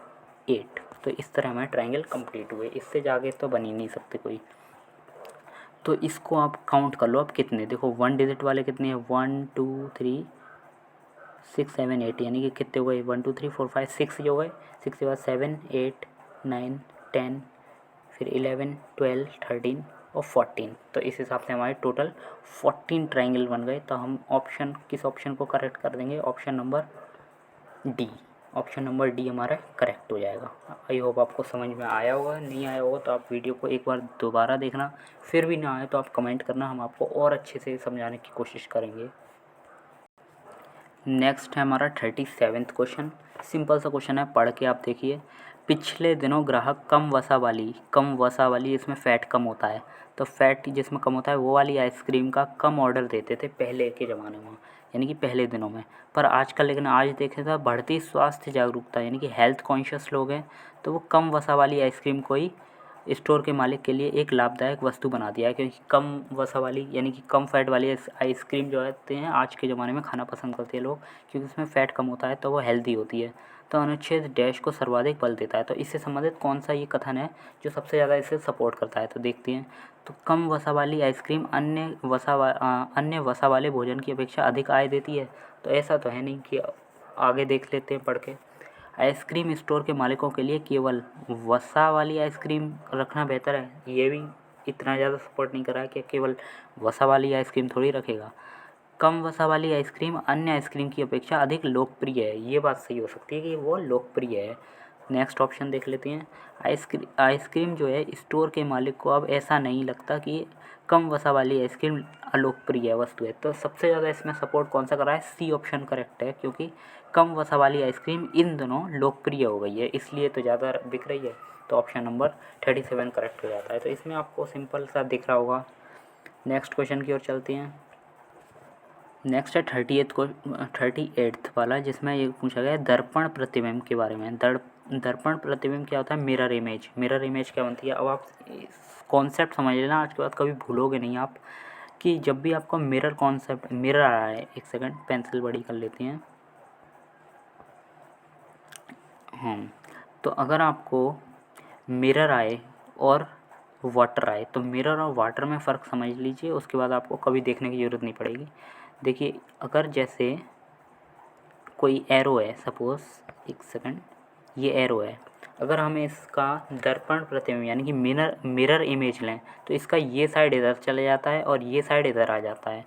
Speaker 1: 8, तो इस तरह हमारे ट्राइंगल कंप्लीट हुए। इससे जाके तो बन ही नहीं सकते कोई। तो इसको आप काउंट कर लो, अब कितने, देखो 1 डिजिट वाले कितने हैं, 1 2 3 6 7 8, यानी कि कितने हो गए, 1 2 3 4 5 6 हो गए। 6 के बाद 7 8 9 10, फिर 11 12 13 और 14। तो इस हिसाब से हमारे टोटल 14 ट्राइंगल बन गए। तो हम किस ऑप्शन को करेक्ट कर देंगे, option number D. Option number D हमारा करेक्ट हो जाएगा। आई होप आपको समझ में आया होगा। नहीं आया होगा तो आप वीडियो को एक बार दोबारा देखना, फिर भी ना आए तो आप कमेंट करना, हम आपको और अच्छे से समझाने की कोशिश करेंगे। नेक्स्ट है हमारा 37वां क्वेश्चन। सिंपल सा क्वेश्चन है, पढ़ के आप देखिए। पिछले दिनों ग्राहक कम वसा वाली इसमें फ़ैट कम होता है, तो फैट जिसमें कम होता है वो वाली आइसक्रीम का कम ऑर्डर देते थे पहले के ज़माने में, यानी कि पहले दिनों में। पर आजकल, लेकिन आज देखें तो बढ़ती स्वास्थ्य जागरूकता, यानी कि हेल्थ कॉन्शियस लोग हैं, तो वो कम वसा वाली आइसक्रीम को ही स्टोर के मालिक के लिए एक लाभदायक वस्तु बना दिया है, क्योंकि कम वसा वाली यानी कि कम फैट वाली आइसक्रीम जो होते हैं आज के ज़माने में खाना पसंद करते हैं लोग, क्योंकि उसमें फ़ैट कम होता है तो वो हेल्दी होती है। तो अनुच्छेद डैश को सर्वाधिक बल देता है। तो इससे संबंधित कौन सा ये कथन है जो सबसे ज़्यादा इसे सपोर्ट करता है, तो देखते हैं। तो कम वसा वाली आइसक्रीम अन्य वसा वाले भोजन की अपेक्षा अधिक आय देती है। तो ऐसा तो है नहीं, कि आगे देख लेते हैं पढ़ के। आइसक्रीम स्टोर के मालिकों के लिए केवल वसा वाली आइसक्रीम रखना बेहतर है, ये भी इतना ज़्यादा सपोर्ट नहीं कर रहा है कि केवल वसा वाली आइसक्रीम थोड़ी रखेगा। कम वसा वाली आइसक्रीम अन्य आइसक्रीम की अपेक्षा अधिक लोकप्रिय है, ये बात सही हो सकती है कि वो लोकप्रिय है। नेक्स्ट ऑप्शन देख लेते हैं। आइसक्रीम जो है स्टोर के मालिक को अब ऐसा नहीं लगता कि कम वसा वाली आइसक्रीम अलोकप्रिय वस्तु है। तो सबसे ज़्यादा इसमें सपोर्ट कौन सा कर रहा है, सी ऑप्शन करेक्ट है, क्योंकि कम वसा वाली आइसक्रीम इन दिनों लोकप्रिय हो गई है, इसलिए तो ज़्यादा बिक रही है। तो ऑप्शन नंबर 37 करेक्ट हो जाता है। तो इसमें आपको सिंपल सा दिख रहा होगा। नेक्स्ट क्वेश्चन की ओर चलते हैं। नेक्स्ट है 38 वाला, जिसमें ये पूछा गया है दर्पण प्रतिबिंब के बारे में। दर्पण प्रतिबिंब क्या होता है, मिरर इमेज। मिरर इमेज क्या बनती है, अब आप कॉन्सेप्ट समझ लेना, आज के बाद कभी भूलोगे नहीं आप, कि जब भी आपको मिरर कॉन्सेप्ट, मिरर आ रहा है, एक सेकंड पेंसिल बड़ी कर लेते हैं। तो अगर आपको मिरर आए और वाटर आए, तो मिरर और वाटर में फ़र्क समझ लीजिए, उसके बाद आपको कभी देखने की ज़रूरत नहीं पड़ेगी। देखिए, अगर जैसे कोई एरो है, सपोज़, एक सेकंड, ये एरो है, अगर हमें इसका दर्पण प्रतिबिंब यानी कि मिरर इमेज लें, तो इसका ये साइड इधर चले जाता है और ये साइड इधर आ जाता है।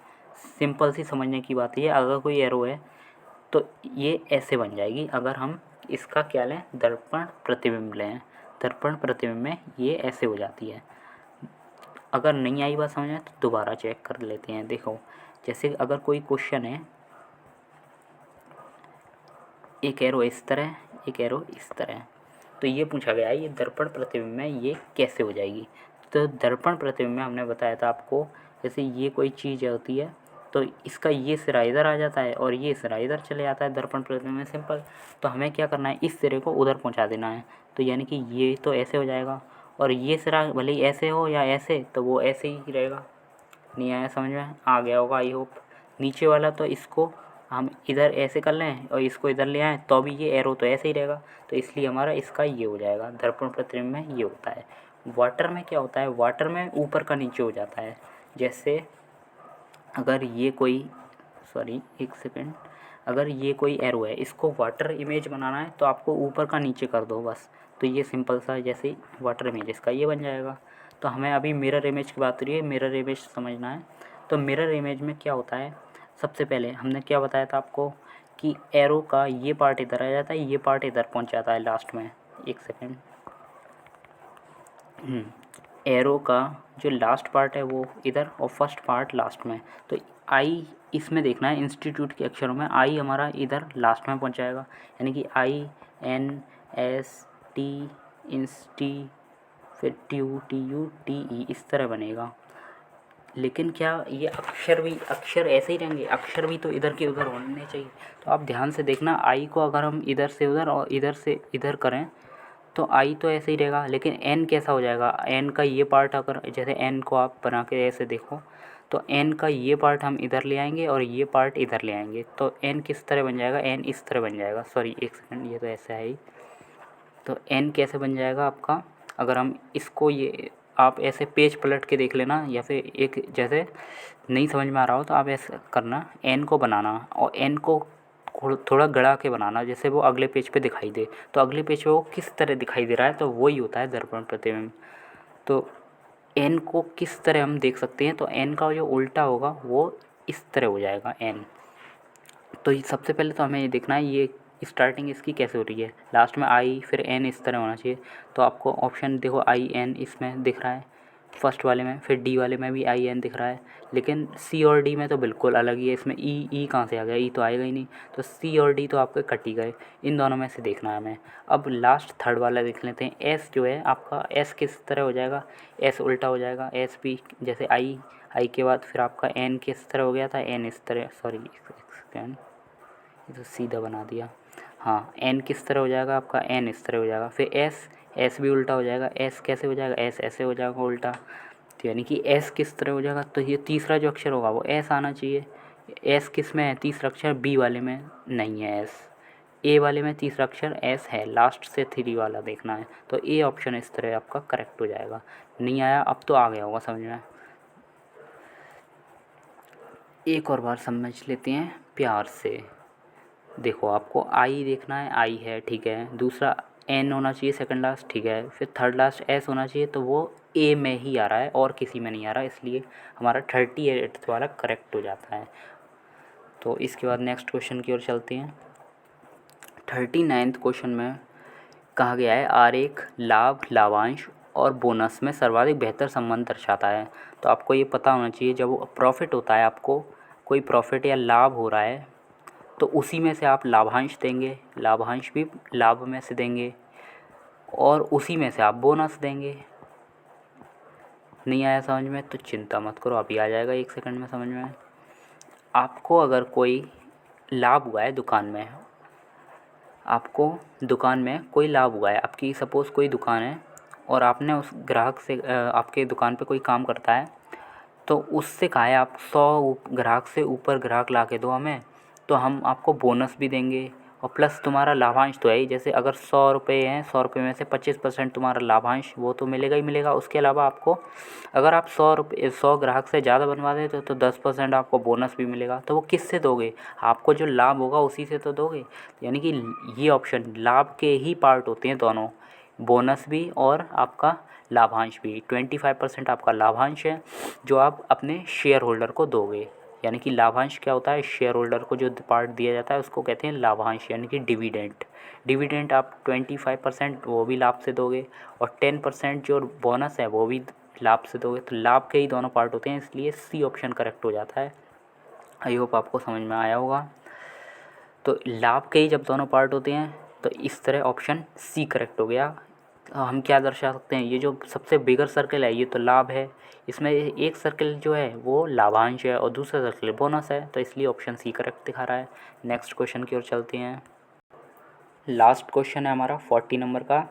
Speaker 1: सिंपल सी समझने की बात ये, अगर कोई एरो है तो ये ऐसे बन जाएगी। अगर हम इसका क्या लें, दर्पण प्रतिबिंब लें, दर्पण प्रतिबिंब में ये ऐसे हो जाती है। अगर नहीं आई बात समझ में तो दोबारा चेक कर लेते हैं। देखो, जैसे अगर कोई क्वेश्चन है, एक एरो इस तरह, एक एरो इस तरह, तो ये पूछा गया है ये दर्पण प्रतिबिंब में ये कैसे हो जाएगी। तो दर्पण प्रतिबिंब में हमने बताया था आपको, जैसे ये कोई चीज़ होती है तो इसका ये सिरा इधर आ जाता है और ये सिरा इधर चले जाता है दर्पण प्रतिबिंब में, सिंपल। तो हमें क्या करना है, इस सिरे को उधर पहुंचा देना है। तो यानी कि ये तो ऐसे हो जाएगा और ये सिरा भले ही ऐसे हो या ऐसे, तो वो ऐसे ही रहेगा। नहीं आया समझ में? आ गया होगा आई होप। नीचे वाला तो इसको हम इधर ऐसे कर लें और इसको इधर ले आएँ तो भी ये एरो तो ऐसे ही रहेगा, तो इसलिए हमारा इसका ये हो जाएगा। दर्पण प्रतिबिंब में ये होता है। वाटर में क्या होता है, वाटर में ऊपर का नीचे हो जाता है। जैसे अगर ये कोई, सॉरी एक सेकेंड, अगर ये कोई एरो है, इसको वाटर इमेज बनाना है तो आपको ऊपर का नीचे कर दो बस। तो ये सिंपल सा जैसे वाटर इमेज इसका ये बन जाएगा। तो हमें अभी मिरर इमेज की बात हो रही है, मिरर इमेज समझना है। तो मिरर इमेज में क्या होता है, सबसे पहले हमने क्या बताया था आपको कि एरो का ये पार्ट इधर आ जाता है, ये पार्ट इधर पहुंच जाता है लास्ट में। एक सेकेंड, एरो का जो लास्ट पार्ट है वो इधर और फर्स्ट पार्ट लास्ट में। तो आई इसमें देखना है, इंस्टीट्यूट के अक्षरों में आई हमारा इधर लास्ट में पहुंच जाएगा, यानी कि आई एन एस टी इंस्टी फिर टी यू टी ई इस तरह बनेगा। लेकिन क्या ये अक्षर ऐसे ही रहेंगे, अक्षर भी तो इधर के उधर होने चाहिए। तो आप ध्यान से देखना, आई को अगर हम इधर से उधर और इधर से इधर करें तो आई तो ऐसे ही रहेगा, लेकिन एन कैसा हो जाएगा, एन का ये पार्ट अगर जैसे एन को आप बना के ऐसे देखो तो एन का ये पार्ट हम इधर ले आएंगे और ये पार्ट इधर ले आएंगे, तो एन किस तरह बन जाएगा, एन इस तरह बन जाएगा। सॉरी एक सेकंड, ये तो ऐसा है ही। तो एन कैसे बन जाएगा आपका, अगर हम इसको ये आप ऐसे पेज पलट के देख लेना, या फिर एक जैसे नहीं समझ में आ रहा हो तो आप ऐसा करना, एन को बनाना और एन को थोड़ा गड़ा के बनाना, जैसे वो अगले पेज पे दिखाई दे। तो अगले पेज पे वो किस तरह दिखाई दे रहा है, तो वही होता है दर्पण प्रतिबिंब। तो एन को किस तरह हम देख सकते हैं, तो एन का जो उल्टा होगा वो इस तरह हो जाएगा एन। तो सबसे पहले तो हमें ये देखना है ये स्टार्टिंग इसकी कैसे हो रही है, लास्ट में आई फिर एन इस तरह होना चाहिए। तो आपको ऑप्शन देखो आई एन इसमें दिख रहा है फर्स्ट वाले में, फिर डी वाले में भी आई एन दिख रहा है, लेकिन सी और डी में तो बिल्कुल अलग ही है। इसमें ई कहाँ से आ गया, ई तो आएगा ही नहीं। तो सी और डी तो आपके कट ही गए, इन दोनों में से देखना है हमें। अब लास्ट थर्ड वाला देख लेते हैं, एस जो है आपका, एस किस तरह हो जाएगा, एस उल्टा हो जाएगा। एस भी जैसे आई के बाद फिर आपका एन किस तरह हो गया था, एन इस तरह, सॉरी ये तो सीधा बना दिया। हाँ, एन किस तरह हो जाएगा आपका, एन इस तरह हो जाएगा। फिर एस भी उल्टा हो जाएगा। एस कैसे हो जाएगा, एस ऐसे हो जाएगा उल्टा। तो यानी कि एस किस तरह हो जाएगा, तो ये तीसरा जो अक्षर होगा वो एस आना चाहिए। एस किस में है, तीसरा अक्षर बी वाले में नहीं है एस, ए वाले में तीसरा अक्षर एस है, लास्ट से थ्री वाला देखना है। तो ए ऑप्शन इस तरह आपका करेक्ट हो जाएगा। नहीं आया, अब तो आ गया होगा समझ में। एक और बार समझ लेते हैं प्यार से। देखो आपको आई देखना है, आई है ठीक है, दूसरा एन होना चाहिए सेकंड लास्ट ठीक है, फिर थर्ड लास्ट एस होना चाहिए, तो वो ए में ही आ रहा है और किसी में नहीं आ रहा, इसलिए हमारा 38 वाला करेक्ट हो जाता है। तो इसके बाद नेक्स्ट क्वेश्चन की ओर चलते हैं। 39th क्वेश्चन में कहा गया है आरेख लाभ, लाभांश और बोनस में सर्वाधिक बेहतर संबंध दर्शाता है। तो आपको ये पता होना चाहिए, जब वो प्रॉफिट होता है, आपको कोई प्रॉफिट या लाभ हो रहा है तो उसी में से आप लाभांश देंगे, लाभांश भी लाभ में से देंगे, और उसी में से आप बोनस देंगे। नहीं आया समझ में तो चिंता मत करो, अभी आ जाएगा एक सेकंड में समझ में। आपको अगर कोई लाभ हुआ है दुकान में, आपको दुकान में कोई लाभ हुआ है, आपकी सपोज़ कोई दुकान है और आपने उस ग्राहक से आपके दुकान पे कोई काम करता है तो उससे कहा है आप 100 ग्राहक से ऊपर ग्राहक ला के दो हमें, तो हम आपको बोनस भी देंगे और प्लस तुम्हारा लाभांश तो है ही। जैसे अगर 100 रुपये हैं, 100 रुपये में से 25% तुम्हारा लाभांश वो तो मिलेगा ही मिलेगा। उसके अलावा आपको अगर आप 100 ग्राहक से ज़्यादा बनवा देते तो 10% आपको बोनस भी मिलेगा। तो वो किससे दोगे, आपको जो लाभ होगा उसी से तो दोगे। यानी कि ये ऑप्शन लाभ के ही पार्ट होते हैं दोनों, बोनस भी और आपका लाभांश भी। 25% आपका लाभांश है जो आप अपने शेयर होल्डर को दोगे। यानी कि लाभांश क्या होता है, शेयर होल्डर को जो पार्ट दिया जाता है उसको कहते हैं लाभांश, यानी कि डिविडेंड। डिविडेंड आप 25% वो भी लाभ से दोगे और 10% जो बोनस है वो भी लाभ से दोगे। तो लाभ के ही दोनों पार्ट होते हैं, इसलिए सी ऑप्शन करेक्ट हो जाता है। आई होप आपको समझ में आया होगा। तो लाभ के ही जब दोनों पार्ट होते हैं तो इस तरह ऑप्शन सी करेक्ट हो गया। हम क्या दर्शा सकते हैं, ये जो सबसे बिगर सर्कल है ये तो लाभ है, इसमें एक सर्कल जो है वो लाभांश है और दूसरा सर्कल बोनस है, तो इसलिए ऑप्शन सी करेक्ट दिखा रहा है। नेक्स्ट क्वेश्चन की ओर चलते हैं। लास्ट क्वेश्चन है हमारा 40 नंबर का,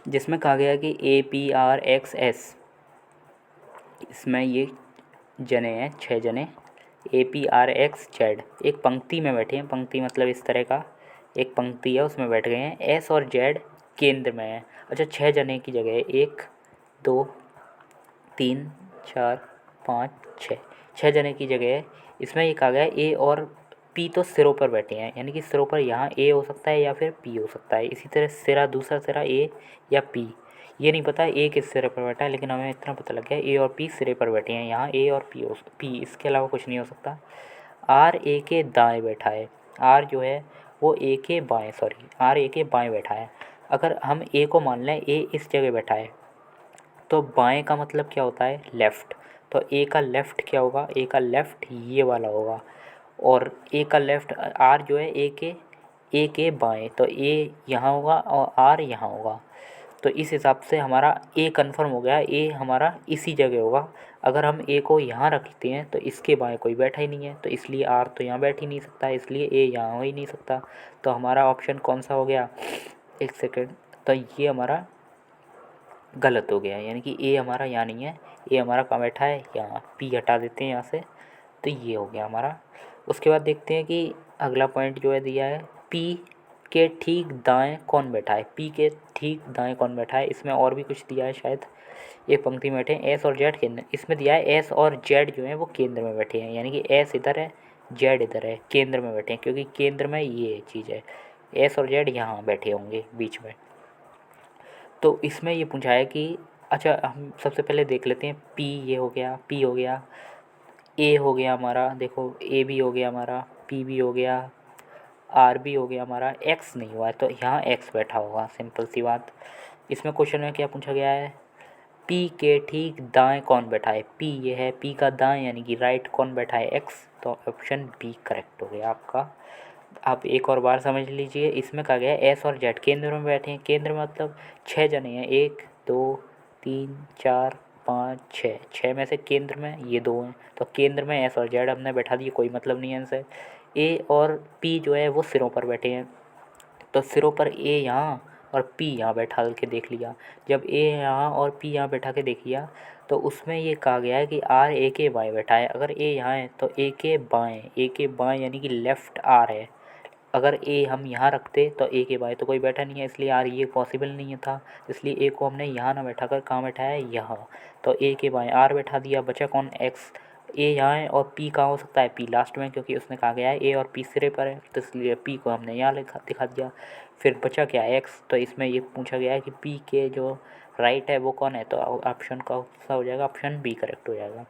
Speaker 1: जिसमें कहा गया है कि APRXS, इसमें ये जने हैं 6 जने APRXZ एक पंक्ति में बैठे हैं। पंक्ति मतलब इस तरह का एक पंक्ति है उसमें बैठ गए हैं। S और Z केंद्र में है। अच्छा 6 जने की जगह 1 2 3 4 5 6, 6 जने की जगह इसमें ये कहा गया है A और P तो सिरों पर बैठे हैं, यानी कि सिरों पर यहाँ A हो सकता है या फिर P हो सकता है। इसी तरह सिरा दूसरा सिरा A या P, ये नहीं पता A किस सिरे पर बैठा है, लेकिन हमें इतना पता लग गया A और P सिरे पर बैठे हैं। यहाँ A और P इसके अलावा कुछ नहीं हो सकता। R A के दाएँ बैठा है, R जो है वो A के बाएँ, R A के बाएँ बैठा है। अगर हम A को मान लें A इस जगह बैठा है तो बाएं का मतलब क्या होता है, लेफ़्ट। तो ए का लेफ़्ट क्या होगा, ए का लेफ़्ट ये वाला होगा, और ए का लेफ़्ट आर जो है ए के बाएं, तो ए यहाँ होगा और आर यहाँ होगा। तो इस हिसाब से हमारा ए कंफर्म हो गया, ए हमारा इसी जगह होगा। अगर हम ए को यहाँ रखते हैं तो इसके बाएं कोई बैठा ही नहीं है, तो इसलिए आर तो यहाँ बैठ ही नहीं सकता, इसलिए ए यहाँ हो ही नहीं सकता। तो हमारा ऑप्शन कौन सा हो गया, एक सेकेंड, तो ये हमारा गलत हो गया, यानी कि ए हमारा यहाँ नहीं है, ए हमारा कहाँ बैठा है, यहाँ। पी हटा देते हैं यहाँ से, तो ये हो गया हमारा। उसके बाद देखते हैं कि अगला पॉइंट जो है दिया है, पी के ठीक दाएं कौन बैठा है, पी के ठीक दाएं कौन बैठा है। इसमें और भी कुछ दिया है शायद, एक पंक्ति में बैठे हैं एस और जेड केंद्र, इसमें दिया है एस और जेड जो है वो केंद्र में बैठे हैं, यानी कि एस इधर है जेड इधर है, केंद्र में बैठे हैं, क्योंकि केंद्र में ये चीज़ है, एस और जेड यहाँ बैठे होंगे बीच में। तो इसमें ये पूछा है कि अच्छा हम सबसे पहले देख लेते हैं, पी ये हो गया, पी हो गया, ए हो गया हमारा, देखो ए भी हो गया हमारा, पी भी हो गया, आर भी हो गया हमारा, एक्स नहीं हुआ है तो यहाँ एक्स बैठा होगा, सिंपल सी बात। इसमें क्वेश्चन में क्या पूछा गया है, पी के ठीक दाएं कौन बैठा है, पी ये है, पी का दाएं यानी कि राइट कौन बैठा है, एक्स। तो ऑप्शन बी करेक्ट हो गया आपका। आप एक और बार समझ लीजिए, इसमें कहा गया है एस और जेड केंद्र में बैठे हैं, केंद्र में मतलब 6 जने हैं, 1 2 3 4 5 6, 6 में से केंद्र में ये 2 हैं, तो केंद्र में एस और जेड हमने बैठा दिए, कोई मतलब नहीं है इनसे। ए और पी जो है वो सिरों पर बैठे हैं, तो सिरों पर ए यहाँ और पी यहाँ बैठा के देख लिया। जब ए यहाँ और पी यहाँ बैठा के देख लिया तो उसमें ये कहा गया है कि आर ए के बाएँ बैठा है। अगर ए यहाँ है तो ए के बाएँ यानी कि लेफ़्ट आर है। अगर ए हम यहाँ रखते तो ए के बाएँ तो कोई बैठा नहीं है, इसलिए आर ये पॉसिबल नहीं था, इसलिए ए को हमने यहाँ ना बैठा कर कहाँ बैठाया है, यहाँ। तो ए के बाएँ आर बैठा दिया, बचा कौन, एक्स। ए यहाँ है और पी कहाँ हो सकता है, पी लास्ट में, क्योंकि उसने कहा गया है ए और पी सिरे पर है, तो इसलिए पी को हमने यहाँ दिखा दिया। फिर बचा क्या, एक्स। तो इसमें ये पूछा गया है कि पी के जो राइट है वो कौन है, तो ऑप्शन का सा हो जाएगा, ऑप्शन बी करेक्ट हो जाएगा।